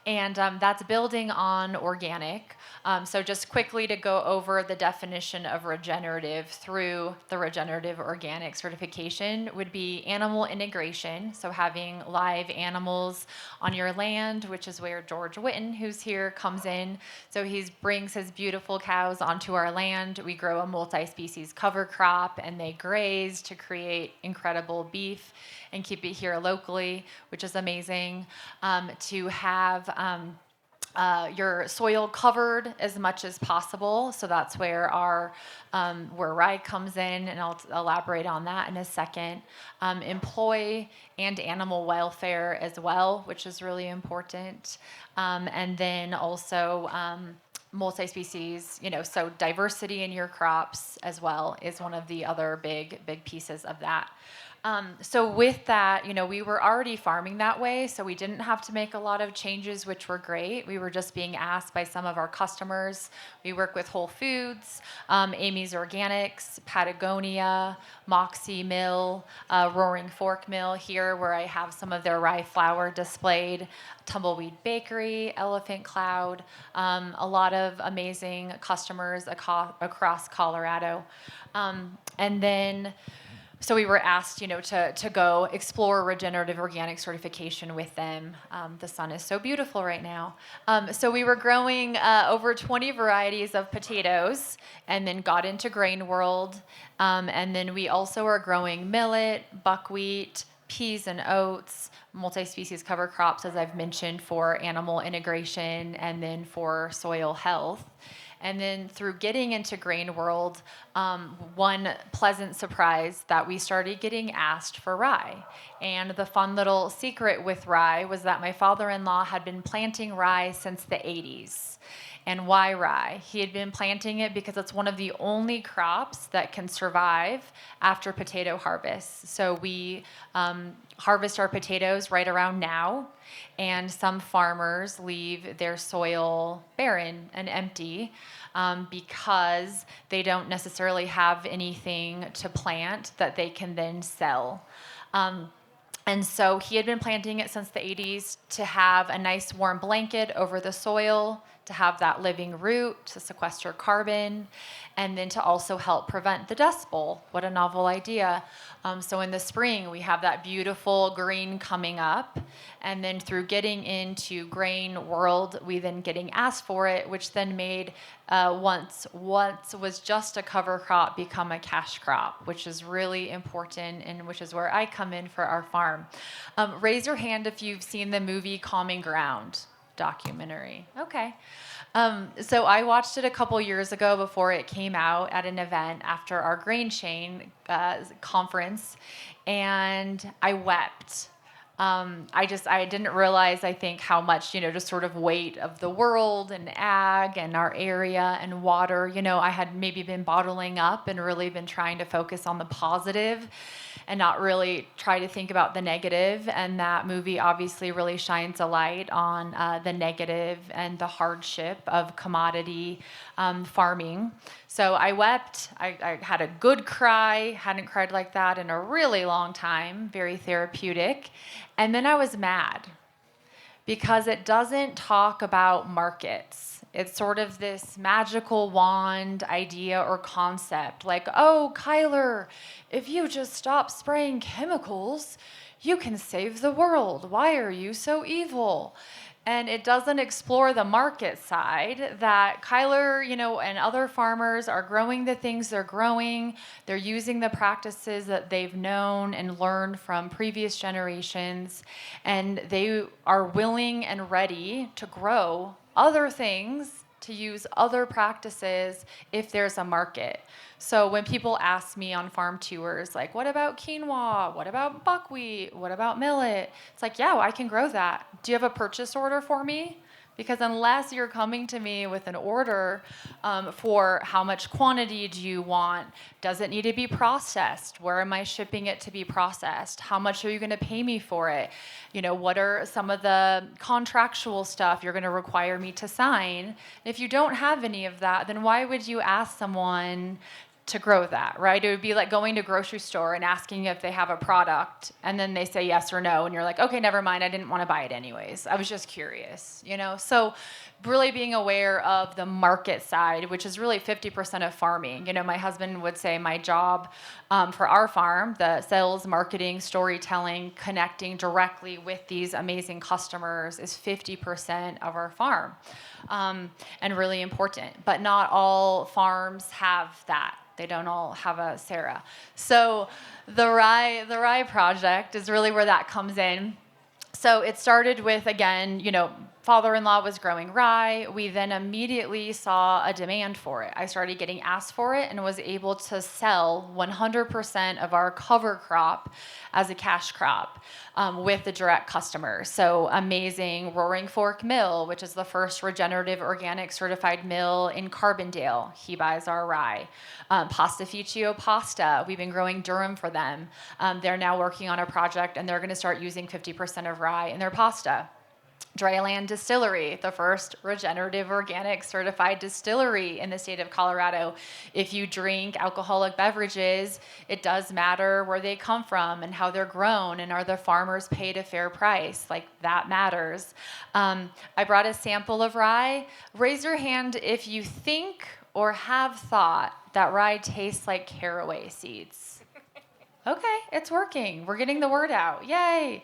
And that's building on organic. So just quickly to go over the definition of regenerative through the regenerative organic certification would be animal integration. So having live animals on your land, which is where George Witten, who's here, comes in. So he brings his beautiful cows onto our land. We grow a multi-species cover crop, and they graze to create incredible beef and keep it here locally, which is amazing. To have your soil covered as much as possible. So that's where our where rye comes in, and I'll elaborate on that in a second. Employee and animal welfare as well, which is really important. And then also multi-species, so diversity in your crops as well is one of the other big pieces of that. So with that, we were already farming that way, so we didn't have to make a lot of changes, which were great. We were just being asked by some of our customers. We work with Whole Foods, Amy's Organics, Patagonia, Moxie Mill, Roaring Fork Mill here, where I have some of their rye flour displayed, Tumbleweed Bakery, Elephant Cloud, a lot of amazing customers across Colorado. And then so we were asked, to go explore regenerative organic certification with them. The sun is so beautiful right now. So we were growing over 20 varieties of potatoes, and then got into Grain World. And then we also are growing millet, buckwheat, peas and oats, multi-species cover crops, as I've mentioned, for animal integration and then for soil health. And then through getting into Grain World, one pleasant surprise that we started getting asked for rye. And the fun little secret with rye was that my father-in-law had been planting rye since the 80s. And why rye? He had been planting it because it's one of the only crops that can survive after potato harvest. So we harvest our potatoes right around now, and some farmers leave their soil barren and empty because they don't necessarily have anything to plant that they can then sell. And so he had been planting it since the 80s to have a nice warm blanket over the soil, to have that living root, to sequester carbon, and then to also help prevent the Dust Bowl. What a novel idea. So in the spring, we have that beautiful green coming up, and then through getting into Grain World, we then getting asked for it, which then made once was just a cover crop become a cash crop, which is really important, and which is where I come in for our farm. Raise your hand if you've seen the movie Calming Ground documentary. Okay. So I watched it a couple years ago before it came out at an event after our Grain Chain conference, and I wept. I didn't realize, I think, how much, just sort of weight of the world and ag and our area and water, I had maybe been bottling up and really been trying to focus on the positive and not really try to think about the negative. And that movie obviously really shines a light on the negative and the hardship of commodity farming. So I wept. I had a good cry. Hadn't cried like that in a really long time. Very therapeutic. And then I was mad because it doesn't talk about markets. It's sort of this magical wand idea or concept, like, oh, Kyler, if you just stop spraying chemicals, you can save the world. Why are you so evil? And it doesn't explore the market side, that Kyler, and other farmers are growing the things they're growing. They're using the practices that they've known and learned from previous generations, and they are willing and ready to grow other things, to use other practices if there's a market. So when people ask me on farm tours, like, what about quinoa? What about buckwheat? What about millet? It's like, yeah, I can grow that. Do you have a purchase order for me? Because unless you're coming to me with an order for how much quantity do you want, does it need to be processed? Where am I shipping it to be processed? How much are you going to pay me for it? What are some of the contractual stuff you're going to require me to sign? If you don't have any of that, then why would you ask someone to grow that, right? It would be like going to a grocery store and asking if they have a product, and then they say yes or no, and you're like, okay, never mind, I didn't want to buy it anyways. I was just curious, So really being aware of the market side, which is really 50% of farming. My husband would say my job for our farm, the sales, marketing, storytelling, connecting directly with these amazing customers is 50% of our farm, and really important. But not all farms have that. They don't all have a Sarah. So the rye project is really where that comes in. So it started with, again, father-in-law was growing rye. We then immediately saw a demand for it. I started getting asked for it and was able to sell 100% of our cover crop as a cash crop with the direct customer. So amazing Roaring Fork Mill, which is the first regenerative organic certified mill in Carbondale. He buys our rye. Pastificio Pasta, we've been growing durum for them. They're now working on a project and they're going to start using 50% of rye in their pasta. Dryland Distillery, the first regenerative organic certified distillery in the state of Colorado. If you drink alcoholic beverages, it does matter where they come from and how they're grown, and are the farmers paid a fair price? Like, that matters. I brought a sample of rye. Raise your hand if you think or have thought that rye tastes like caraway seeds. Okay, it's working. We're getting the word out. Yay.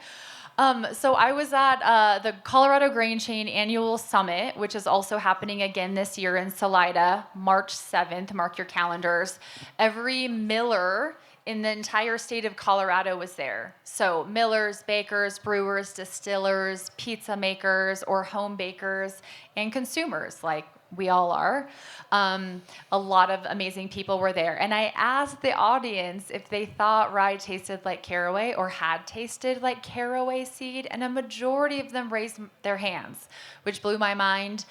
So I was at the Colorado Grain Chain Annual Summit, which is also happening again this year in Salida, March 7th. Mark your calendars. Every miller in the entire state of Colorado was there. So millers, bakers, brewers, distillers, pizza makers, or home bakers, and consumers, like we all are. A lot of amazing people were there. And I asked the audience if they thought rye tasted like caraway or had tasted like caraway seed, and a majority of them raised their hands, which blew my mind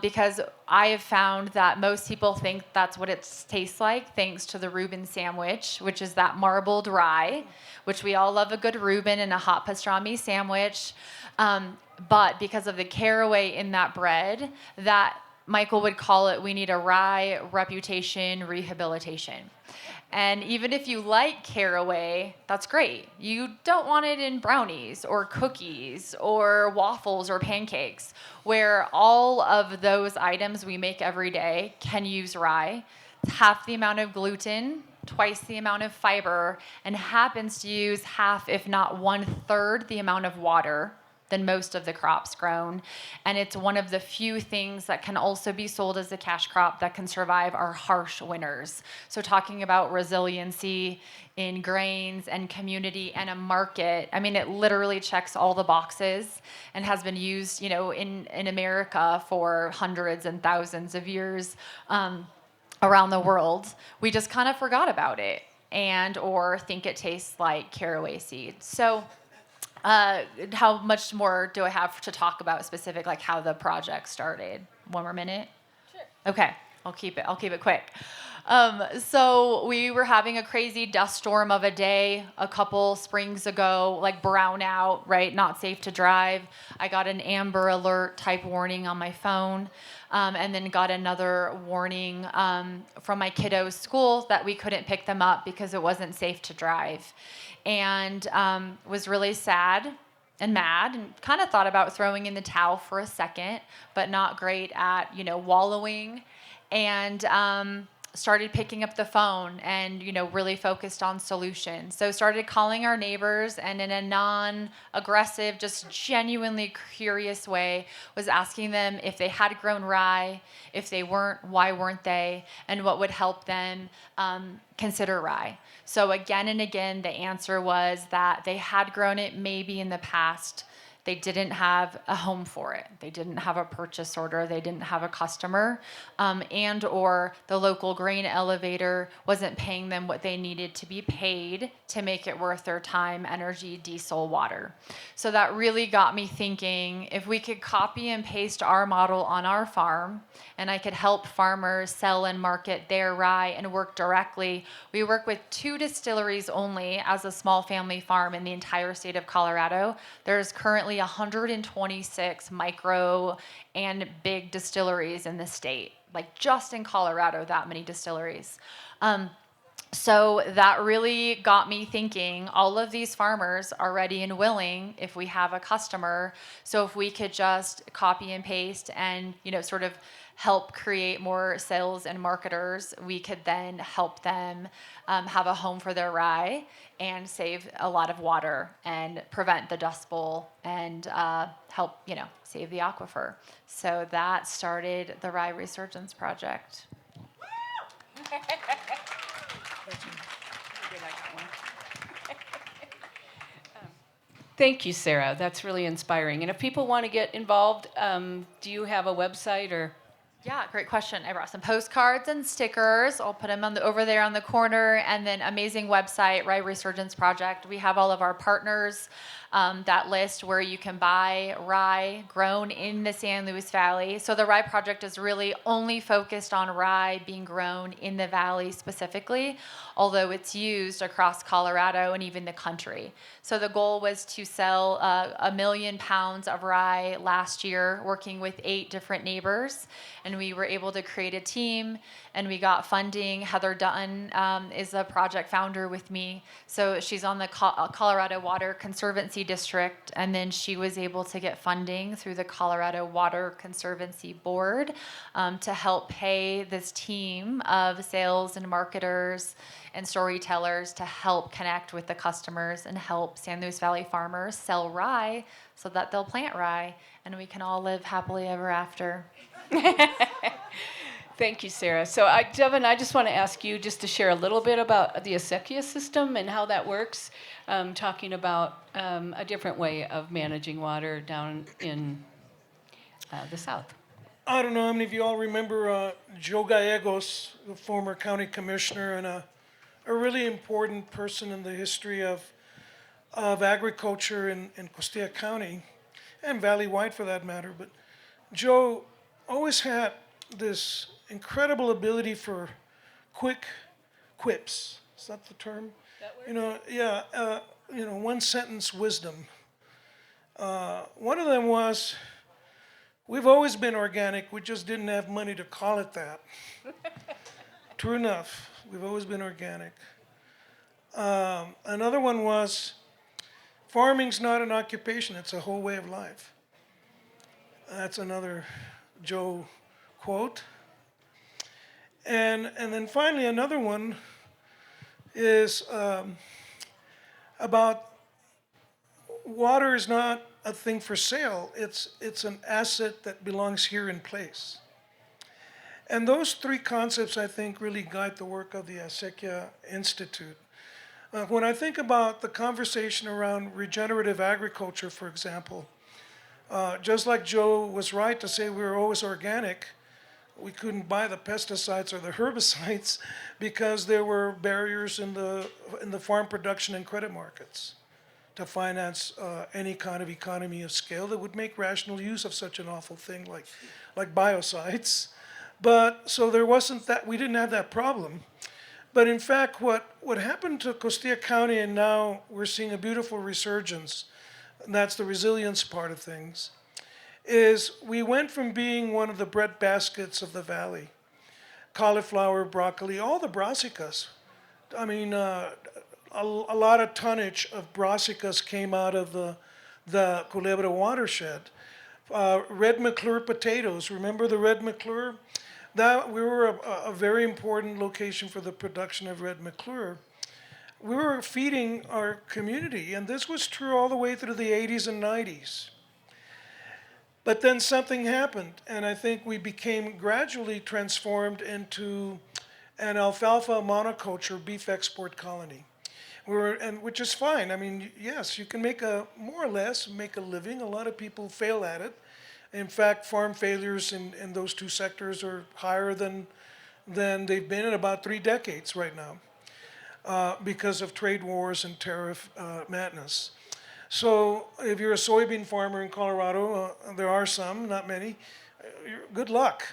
because I have found that most people think that's what it tastes like, thanks to the Reuben sandwich, which is that marbled rye, which we all love a good Reuben and a hot pastrami sandwich. But because of the caraway in that bread, that Michael would call it, we need a rye reputation rehabilitation. And even if you like caraway, that's great. You don't want it in brownies or cookies or waffles or pancakes, where all of those items we make every day can use rye. It's half the amount of gluten, twice the amount of fiber, and happens to use half, if not 1/3, the amount of water than most of the crops grown. And it's one of the few things that can also be sold as a cash crop that can survive our harsh winters. So talking about resiliency in grains and community and a market, I mean, it literally checks all the boxes and has been used, in America for hundreds and thousands of years around the world. We just kind of forgot about it or think it tastes like caraway seeds. So how much more do I have to talk about specific, like how the project started? One more minute? Sure. Okay, I'll keep it quick. So we were having a crazy dust storm of a day a couple springs ago, like brownout, right? Not safe to drive. I got an Amber Alert type warning on my phone, and then got another warning from my kiddos' school that we couldn't pick them up because it wasn't safe to drive. And was really sad and mad and kind of thought about throwing in the towel for a second, but not great at, wallowing. And started picking up the phone and, really focused on solutions. So started calling our neighbors, and in a non-aggressive, just genuinely curious way, was asking them if they had grown rye. If they weren't, why weren't they? And what would help them consider rye. So again and again, the answer was that they had grown it maybe in the past. They didn't have a home for it. They didn't have a purchase order. They didn't have a customer, and or the local grain elevator wasn't paying them what they needed to be paid to make it worth their time, energy, diesel, water. So that really got me thinking, if we could copy and paste our model on our farm, and I could help farmers sell and market their rye and work directly. We work with 2 distilleries only as a small family farm in the entire state of Colorado. There's currently 126 micro and big distilleries in the state, like just in Colorado, that many distilleries. So that really got me thinking, all of these farmers are ready and willing if we have a customer. So if we could just copy and paste and, sort of help create more sales and marketers, we could then help them have a home for their rye and save a lot of water and prevent the Dust Bowl and help, save the aquifer. So that started the Rye Resurgence Project. Thank you, Sarah. That's really inspiring. And if people want to get involved, do you have a website or? Yeah, great question. I brought some postcards and stickers. I'll put them over there on the corner. And then amazing website, Rye Resurgence Project. We have all of our partners, that list where you can buy rye grown in the San Luis Valley. So the Rye Project is really only focused on rye being grown in the valley specifically, although it's used across Colorado and even the country. So the goal was to sell 1 million pounds of rye last year, working with 8 different neighbors. And we were able to create a team, and we got funding. Heather Dutton is a project founder with me. So she's on the Colorado Water Conservancy District, and then she was able to get funding through the Colorado Water Conservancy Board to help pay this team of sales and marketers and storytellers to help connect with the customers and help San Luis Valley farmers sell rye so that they'll plant rye, and we can all live happily ever after. Thank you, Sarah. So, Devin, I just want to ask you just to share a little bit about the acequia system and how that works, talking about a different way of managing water down in the south. I don't know how many of you all remember Joe Gallegos, the former county commissioner and a really important person in the history of agriculture in Costilla County and Valley-wide for that matter. But Joe always had this incredible ability for quick quips. Is that the term? That word? You know, yeah, one sentence wisdom. One of them was, "We've always been organic, we just didn't have money to call it that." True enough, we've always been organic. Another one was, "Farming's not an occupation, it's a whole way of life." That's another Joe quote. And then finally, another one is about water is not a thing for sale. It's an asset that belongs here in place. And those 3 concepts, I think, really guide the work of the Acequia Institute. When I think about the conversation around regenerative agriculture, for example, just like Joe was right to say we were always organic, we couldn't buy the pesticides or the herbicides because there were barriers in the farm production and credit markets to finance any kind of economy of scale that would make rational use of such an awful thing like biocides. But so there wasn't that, we didn't have that problem. But in fact, what happened to Costilla County, and now we're seeing a beautiful resurgence, and that's the resilience part of things, is we went from being one of the bread baskets of the valley, cauliflower, broccoli, all the brassicas. I mean, a lot of tonnage of brassicas came out of the Culebra watershed. Red McClure potatoes, remember the red McClure? That we were a very important location for the production of red McClure. We were feeding our community, and this was true all the way through the 80s and 90s. But then something happened, and I think we became gradually transformed into an alfalfa monoculture beef export colony. Which is fine. I mean, yes, you can more or less make a living. A lot of people fail at it. In fact, farm failures in those 2 sectors are higher than they've been in about 3 decades right now because of trade wars and tariff madness. So if you're a soybean farmer in Colorado, there are some, not many, good luck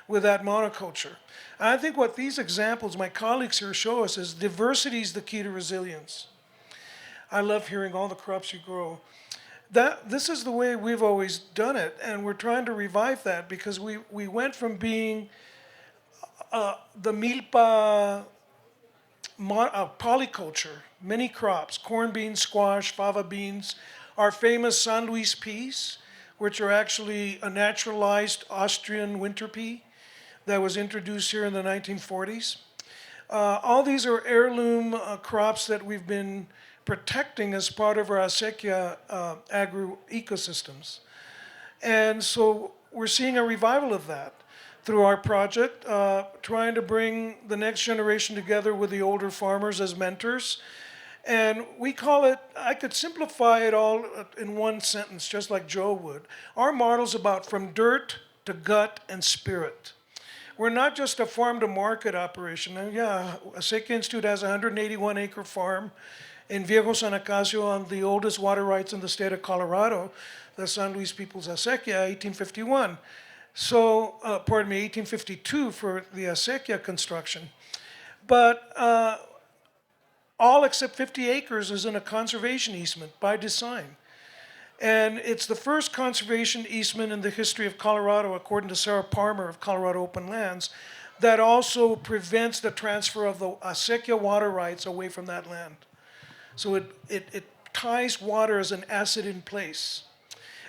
with that monoculture. And I think what these examples, my colleagues here show us, is diversity is the key to resilience. I love hearing all the crops you grow. This is the way we've always done it, and we're trying to revive that because we went from being the milpa polyculture, many crops, corn beans, squash, fava beans, our famous San Luis peas, which are actually a naturalized Austrian winter pea that was introduced here in the 1940s. All these are heirloom crops that we've been protecting as part of our acequia agro-ecosystems. And so we're seeing a revival of that through our project, trying to bring the next generation together with the older farmers as mentors And we call it, I could simplify it all in one sentence, just like Joe would. Our model's about from dirt to gut and spirit. We're not just a farm to market operation. And yeah, Acequia Institute has a 181 acre farm in Viejo San Acacio on the oldest water rights in the state of Colorado, the San Luis People's Acequia, 1851. So, pardon me, 1852 for the Acequia construction. But all except 50 acres is in a conservation easement by design. And it's the first conservation easement in the history of Colorado, according to Sarah Palmer of Colorado Open Lands, that also prevents the transfer of the acequia water rights away from that land. So it ties water as an asset in place.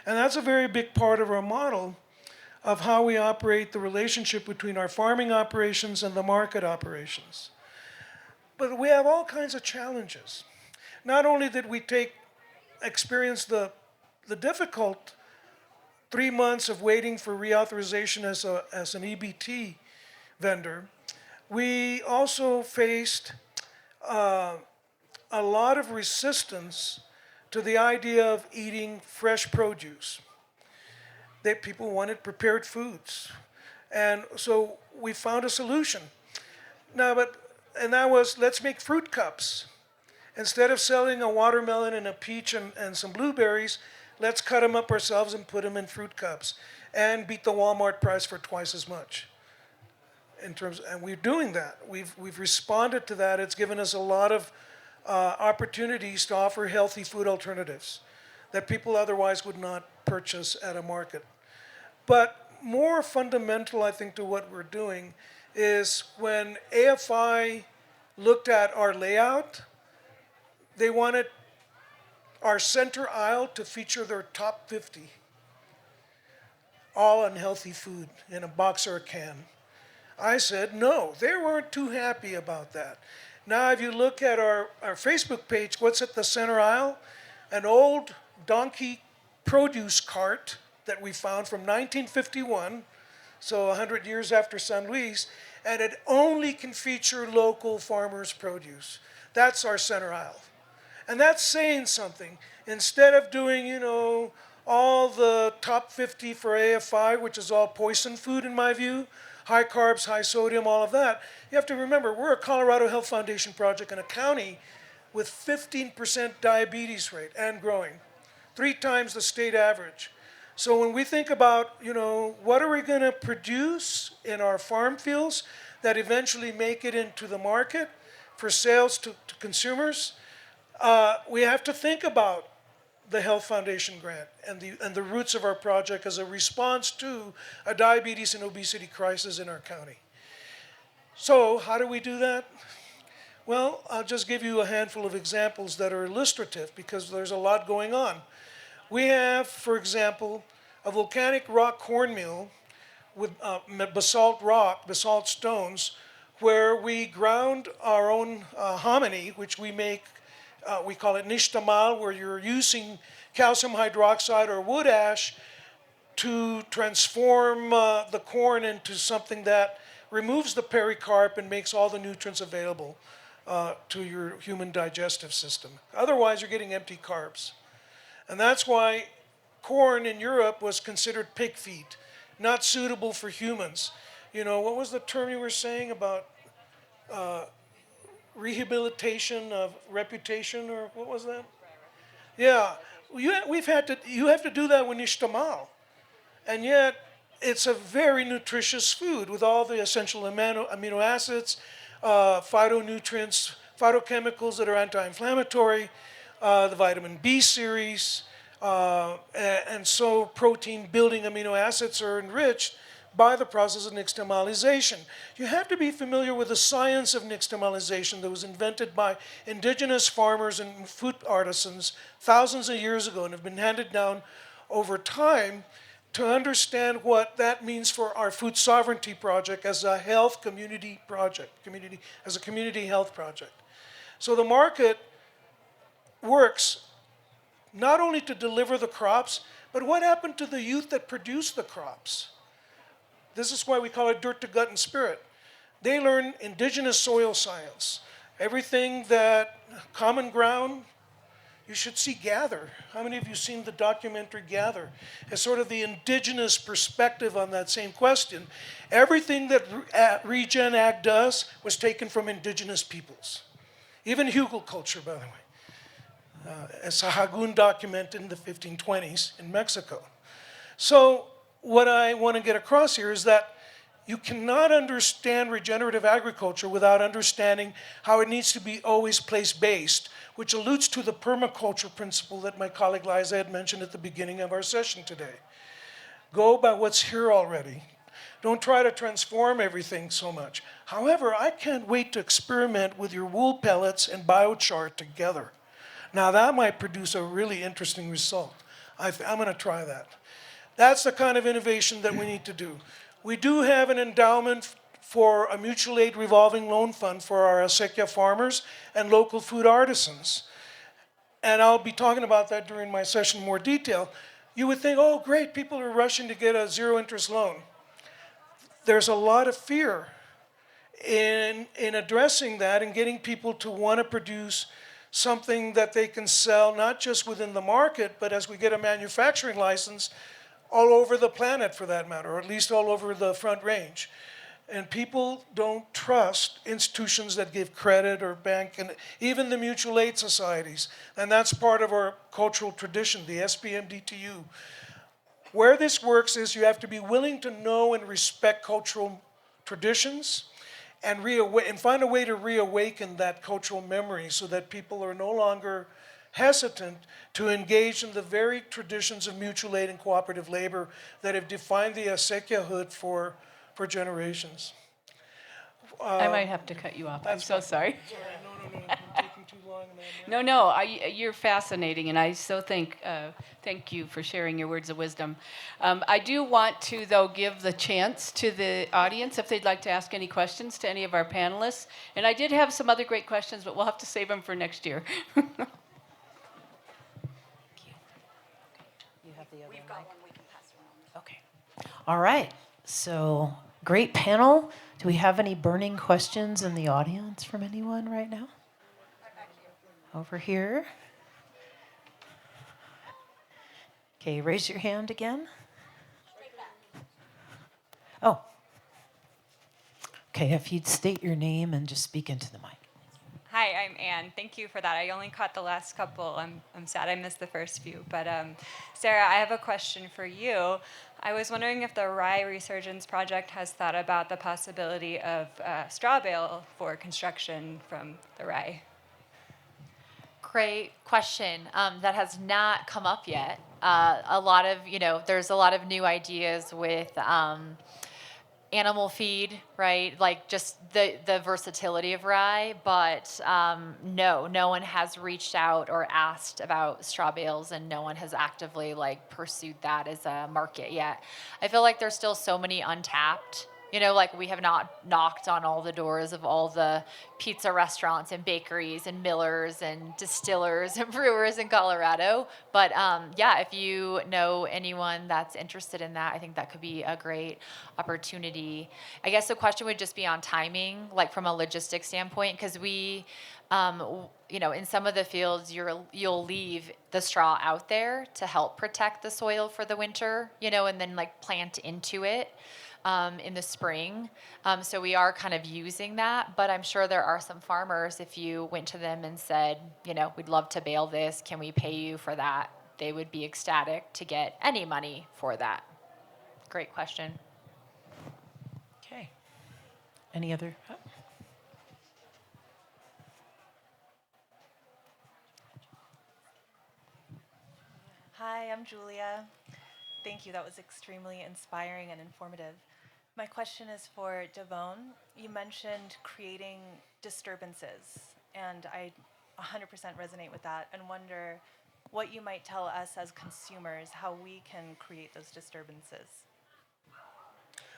And that's a very big part of our model of how we operate the relationship between our farming operations and the market operations. But we have all kinds of challenges. Not only did we experience the difficult 3 months of waiting for reauthorization as an EBT vendor, we also faced a lot of resistance to the idea of eating fresh produce. That people wanted prepared foods. And so we found a solution. And that was, let's make fruit cups. Instead of selling a watermelon and a peach and some blueberries, let's cut them up ourselves and put them in fruit cups and beat the Walmart price for twice as much. And we're doing that. We've responded to that. It's given us a lot of opportunities to offer healthy food alternatives that people otherwise would not purchase at a market. But more fundamental, I think, to what we're doing is when AFI looked at our layout, they wanted our center aisle to feature their top 50, all unhealthy food in a box or a can. I said no. They weren't too happy about that. Now, if you look at our Facebook page, what's at the center aisle? An old donkey produce cart that we found from 1951, so 100 years after San Luis, and it only can feature local farmers' produce. That's our center aisle. And that's saying something. Instead of doing, all the top 50 for AFI, which is all poison food in my view, high carbs, high sodium, all of that, you have to remember, we're a Colorado Health Foundation project in a county with 15% diabetes rate and growing, 3 times the state average. So when we think about, what are we going to produce in our farm fields that eventually make it into the market for sales to consumers, we have to think about the Health Foundation grant and the roots of our project as a response to a diabetes and obesity crisis in our county. So how do we do that? Well, I'll just give you a handful of examples that are illustrative because there's a lot going on. We have, for example, a volcanic rock cornmeal with basalt rock, basalt stones, where we ground our own hominy, which we make, we call it nixtamal, where you're using calcium hydroxide or wood ash to transform the corn into something that removes the pericarp and makes all the nutrients available to your human digestive system. Otherwise, you're getting empty carbs. And that's why corn in Europe was considered pig feed, not suitable for humans. What was the term you were saying about rehabilitation of reputation, or what was that? Yeah, you have to do that with nixtamal. And yet, it's a very nutritious food with all the essential amino acids, phytonutrients, phytochemicals that are anti-inflammatory, the vitamin B series, and so protein-building amino acids are enriched by the process of nixtamalization. You have to be familiar with the science of nixtamalization that was invented by indigenous farmers and food artisans thousands of years ago and have been handed down over time to understand what that means for our food sovereignty project as a health community project, as a community health project. So the market works not only to deliver the crops, but what happened to the youth that produced the crops? This is why we call it dirt to gut and spirit. They learn indigenous soil science. Everything that Common Ground, you should see Gather. How many of you seen the documentary Gather? It's sort of the indigenous perspective on that same question. Everything that Regen Ag does was taken from indigenous peoples. Even Hugel culture, by the way. A Sahagún document in the 1520s in Mexico. So what I want to get across here is that you cannot understand regenerative agriculture without understanding how it needs to be always place-based, which alludes to the permaculture principle that my colleague Liza had mentioned at the beginning of our session today. Go by what's here already. Don't try to transform everything so much. However, I can't wait to experiment with your wool pellets and biochar together. Now that might produce a really interesting result. I'm going to try that. That's the kind of innovation that we need to do. We do have an endowment for a mutual aid revolving loan fund for our acequia farmers and local food artisans. And I'll be talking about that during my session in more detail. You would think, oh, great, people are rushing to get a zero interest loan. There's a lot of fear in addressing that and getting people to want to produce something that they can sell, not just within the market, but as we get a manufacturing license, all over the planet for that matter, or at least all over the Front Range. And people don't trust institutions that give credit or bank, and even the mutual aid societies. And that's part of our cultural tradition, the SPMDTU. Where this works is you have to be willing to know and respect cultural traditions and find a way to reawaken that cultural memory so that people are no longer hesitant to engage in the very traditions of mutual aid and cooperative labor that have defined the acequiahood for generations. I might have to cut you off. I'm so sorry. No, I'm taking too long. No, you're fascinating, and I so thank you for sharing your words of wisdom. I do want to, though, give the chance to the audience if they'd like to ask any questions to any of our panelists. And I did have some other great questions, but we'll have to save them for next year. We've got one we can pass around. Okay. All right. So, great panel. Do we have any burning questions in the audience from anyone right now? Over here. Okay, raise your hand again. Oh. Okay, if you'd state your name and just speak into the mic. Hi, I'm Anne. Thank you for that. I only caught the last couple. I'm sad I missed the first few. But Sarah, I have a question for you. I was wondering if the Rye Resurgence Project has thought about the possibility of straw bale for construction from the rye. Great question. That has not come up yet. There's a lot of new ideas with animal feed, right? Like just the versatility of rye, but no one has reached out or asked about straw bales, and no one has actively pursued that as a market yet. I feel like there's still so many untapped. We have not knocked on all the doors of all the pizza restaurants and bakeries and millers and distillers and brewers in Colorado. But if you know anyone that's interested in that, I think that could be a great opportunity. I guess the question would just be on timing, from a logistics standpoint, because we, in some of the fields, you'll leave the straw out there to help protect the soil for the winter, and then plant into it. In the spring. So we are kind of using that, but I'm sure there are some farmers, if you went to them and said, we'd love to bale this, can we pay you for that? They would be ecstatic to get any money for that. Great question. Okay. Any other? Hi, I'm Julia. Thank you. That was extremely inspiring and informative. My question is for Devon. You mentioned creating disturbances, and I 100% resonate with that and wonder what you might tell us as consumers how we can create those disturbances.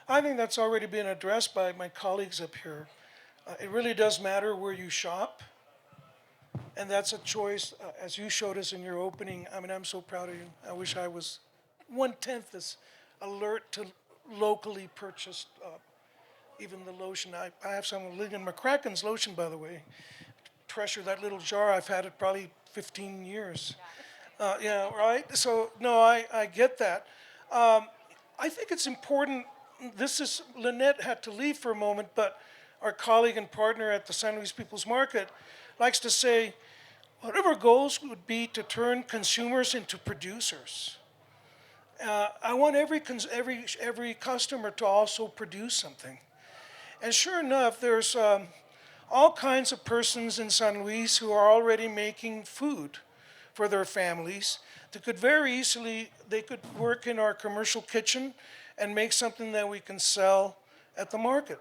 I think that's already been addressed by my colleagues up here. It really does matter where you shop, and that's a choice, as you showed us in your opening. I mean, I'm so proud of you. I wish I was 1/10 as alert to locally purchased, even the lotion. I have some of Ligon McCracken's lotion, by the way, treasure that little jar. I've had it probably 15 years. Yeah, right? So, no, I get that. I think it's important. Lynette had to leave for a moment, but our colleague and partner at the San Luis People's Market likes to say, whatever goals would be to turn consumers into producers. I want every customer to also produce something. And sure enough, there's all kinds of persons in San Luis who are already making food for their families. They could work in our commercial kitchen and make something that we can sell at the market.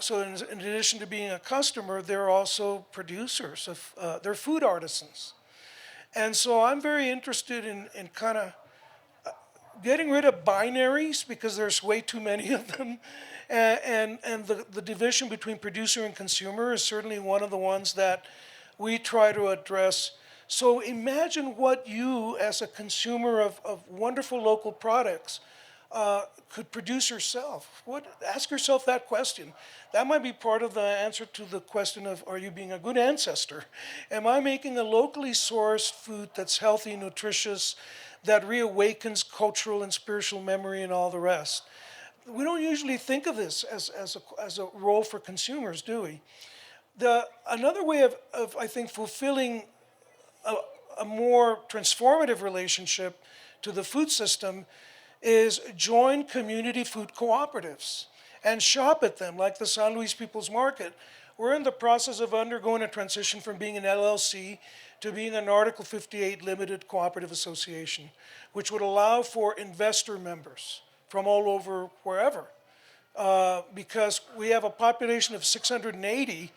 So in addition to being a customer, they're also producers they're food artisans. And so I'm very interested in kind of getting rid of binaries because there's way too many of them. And the division between producer and consumer is certainly one of the ones that we try to address. So imagine what you, as a consumer of wonderful local products, could produce yourself. Ask yourself that question. That might be part of the answer to the question of, are you being a good ancestor? Am I making a locally sourced food that's healthy, nutritious, that reawakens cultural and spiritual memory and all the rest? We don't usually think of this as a role for consumers, do we? Another way of I think, fulfilling a more transformative relationship to the food system is join community food cooperatives and shop at them, like the San Luis People's Market. We're in the process of undergoing a transition from being an LLC to being an Article 58 limited cooperative association, which would allow for investor members from all over wherever. Because we have a population of 680,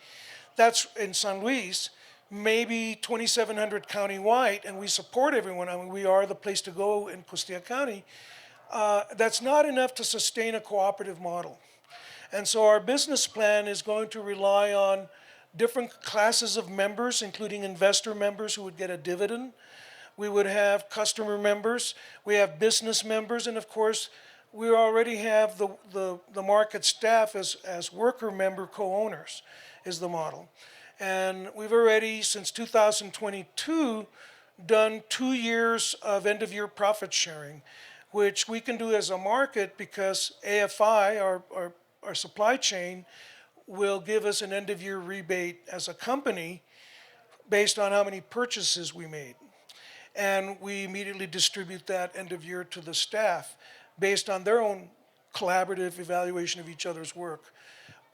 that's in San Luis, maybe 2,700 countywide, and we support everyone. I mean, we are the place to go in Costilla County. That's not enough to sustain a cooperative model. And so our business plan is going to rely on different classes of members, including investor members who would get a dividend. We would have customer members, we have business members, and of course, we already have the market staff as worker member co-owners is the model. And we've already, since 2022, done 2 years of end-of-year profit sharing, which we can do as a market because AFI, our supply chain, will give us an end-of-year rebate as a company based on how many purchases we made. And we immediately distribute that end of year to the staff based on their own collaborative evaluation of each other's work.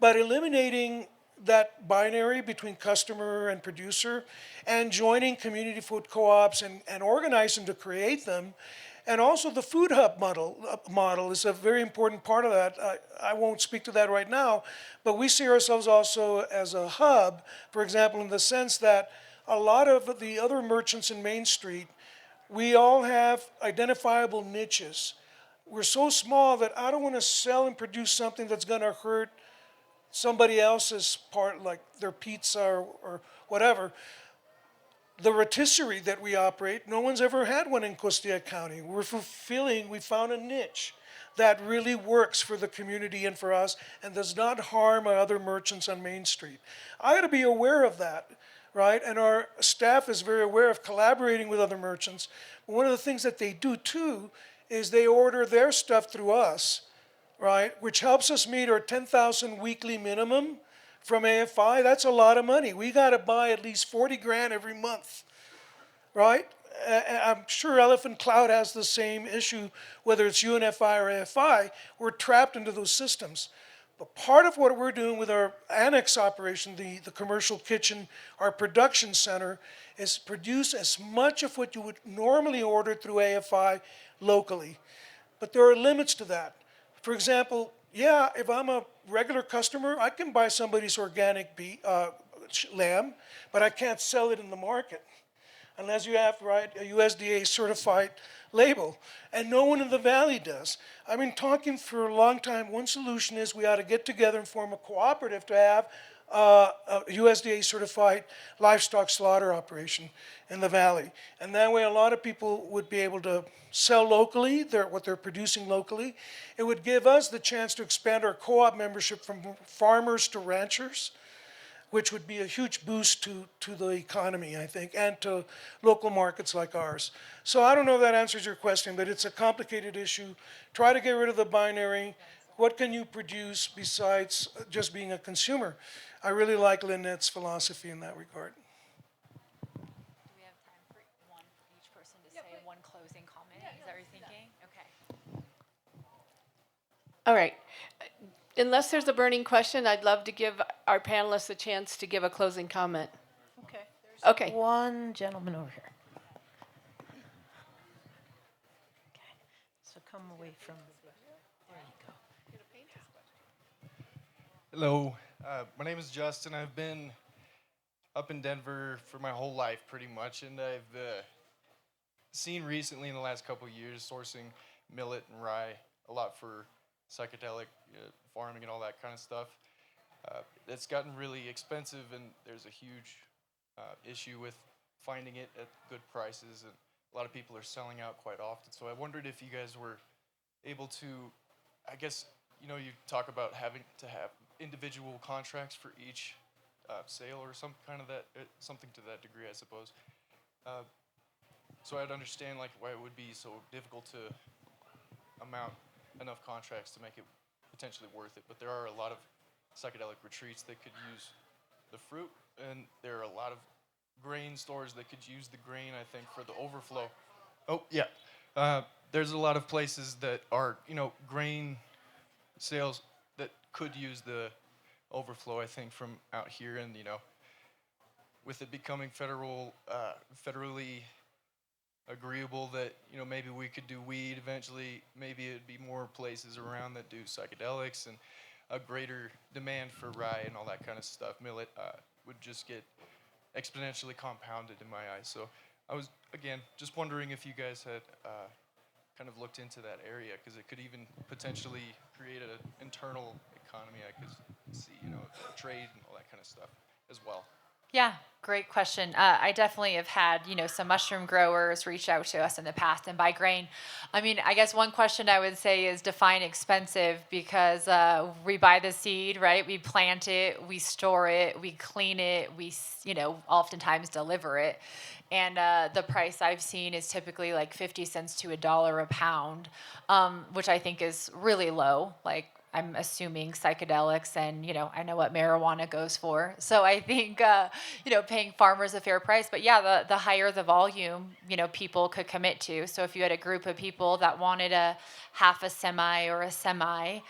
But eliminating that binary between customer and producer and joining community food co-ops and organizing to create them. And also the food hub model is a very important part of that. I won't speak to that right now, but we see ourselves also as a hub, for example, in the sense that a lot of the other merchants in Main Street, we all have identifiable niches. We're so small that I don't want to sell and produce something that's going to hurt somebody else's part, like their pizza or whatever. The rotisserie that we operate, no one's ever had one in Costilla County. We found a niche that really works for the community and for us and does not harm our other merchants on Main Street. I got to be aware of that, right? And our staff is very aware of collaborating with other merchants. But one of the things that they do too is they order their stuff through us, right? Which helps us meet our 10,000 weekly minimum from AFI. That's a lot of money. We got to buy at least 40 grand every month, right? I'm sure Elephant Cloud has the same issue, whether it's UNFI or AFI. We're trapped into those systems. But part of what we're doing with our annex operation, the commercial kitchen, our production center, is produce as much of what you would normally order through AFI locally. But there are limits to that. For example, yeah, if I'm a regular customer, I can buy somebody's organic lamb, but I can't sell it in the market unless you have, right, a USDA certified label. And no one in the valley does. I've been talking for a long time. One solution is we ought to get together and form a cooperative to have a USDA certified livestock slaughter operation in the valley. And that way a lot of people would be able to sell locally, what they're producing locally. It would give us the chance to expand our co-op membership from farmers to ranchers. which would be a huge boost to the economy, I think, and to local markets like ours. So I don't know if that answers your question, but it's a complicated issue. Try to get rid of the binary. What can you produce besides just being a consumer? I really like Lynette's philosophy in that regard. Do we have time for each person to say one closing comment? Is that what you're thinking? Okay. All right. Unless there's a burning question, I'd love to give our panelists a chance to give a closing comment. Okay. Okay. One gentleman over here. Okay. So come away from. There you go. Hello, my name is Justin. I've been up in Denver for my whole life, pretty much, and I've seen recently in the last couple of years sourcing millet and rye a lot for psychedelic farming and all that kind of stuff. It's gotten really expensive, and there's a huge issue with finding it at good prices, and a lot of people are selling out quite often. So I wondered if you guys were able to, I guess, you talk about having to have individual contracts for each sale or some kind of that, something to that degree, I suppose. So I'd understand why it would be so difficult to amount enough contracts to make it potentially worth it. But there are a lot of psychedelic retreats that could use the fruit, and there are a lot of grain stores that could use the grain, I think, for the overflow. Oh, yeah. There's a lot of places that are, grain sales that could use the overflow, I think, from out here. And, with it becoming federally agreeable that, maybe we could do weed eventually, maybe it'd be more places around that do psychedelics, and a greater demand for rye and all that kind of stuff. Millet would just get exponentially compounded in my eyes. So I was, again, just wondering if you guys had kind of looked into that area, because it could even potentially create an internal economy. I could see, trade and all that kind of stuff as well. Yeah, great question. I definitely have had, some mushroom growers reach out to us in the past and buy grain. I mean, I guess one question I would say is define expensive, because we buy the seed, right? We plant it, we store it, we clean it, we, oftentimes deliver it. And the price I've seen is typically like 50 cents to $1 a pound, which I think is really low. I'm assuming psychedelics, and I know what marijuana goes for. So I think paying farmers a fair price. But yeah, the higher the volume, people could commit to. So if you had a group of people that wanted a half a semi or a semi,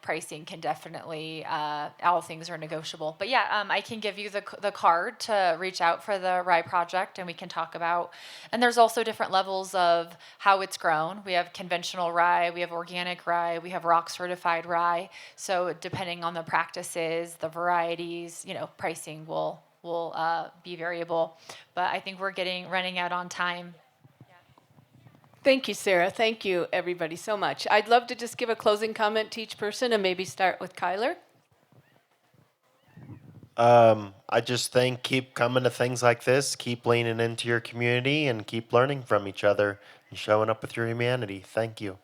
pricing can definitely, all things are negotiable. But yeah, I can give you the card to reach out for the rye project, and we can talk about. And there's also different levels of how it's grown. We have conventional rye, we have organic rye, we have rock certified rye. So depending on the practices, the varieties, pricing will be variable. But I think we're running out on time. Thank you, Sarah. Thank you, everybody, so much. I'd love to just give a closing comment to each person and maybe start with Kyler. I just think keep coming to things like this, keep leaning into your community, and keep learning from each other and showing up with your humanity. Thank you.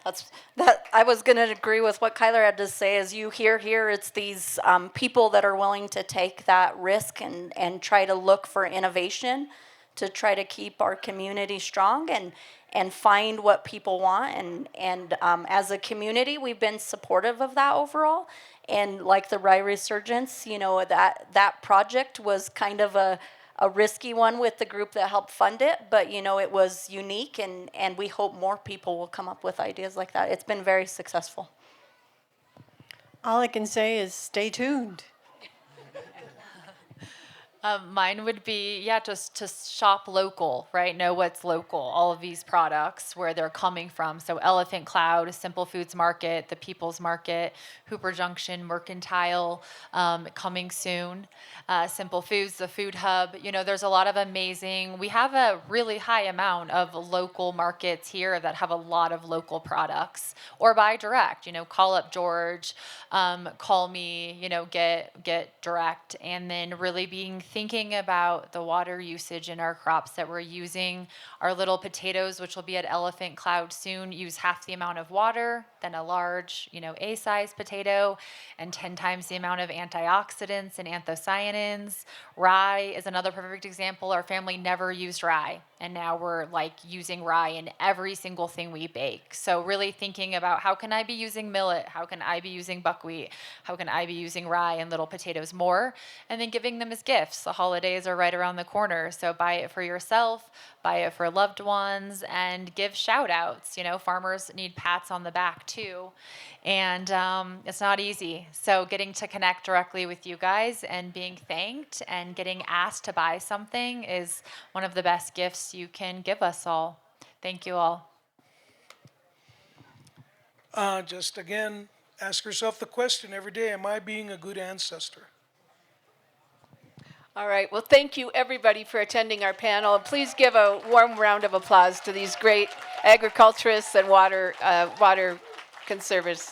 I was going to agree with what Kyler had to say. As you hear here, it's these people that are willing to take that risk and try to look for innovation to try to keep our community strong and find what people want. And as a community, we've been supportive of that overall. And like the Rye Resurgence, that project was kind of a risky one with the group that helped fund it, but it was unique, and we hope more people will come up with ideas like that. It's been very successful. All I can say is stay tuned. Mine would be, just to shop local, right? Know what's local, all of these products, where they're coming from. So Elephant Cloud, Simple Foods Market, the People's Market, Hooper Junction, Mercantile, coming soon. Simple Foods, the Food Hub. There's a lot of amazing, we have a really high amount of local markets here that have a lot of local products. Or buy direct, call up George, call me, get direct. And then really being thinking about the water usage in our crops that we're using. Our little potatoes, which will be at Elephant Cloud soon, use half the amount of water than a large, A-sized potato, and 10 times the amount of antioxidants and anthocyanins. Rye is another perfect example. Our family never used rye, and now we're like using rye in every single thing we bake. So really thinking about, how can I be using millet? How can I be using buckwheat? How can I be using rye and little potatoes more? And then giving them as gifts. The holidays are right around the corner, so buy it for yourself, buy it for loved ones, and give shout outs. Farmers need pats on the back too. And it's not easy. So getting to connect directly with you guys and being thanked and getting asked to buy something is one of the best gifts you can give us all. Thank you all. Just again, ask yourself the question every day, am I being a good ancestor? All right. Well, thank you, everybody, for attending our panel. Please give a warm round of applause to these great agriculturists and water conservers.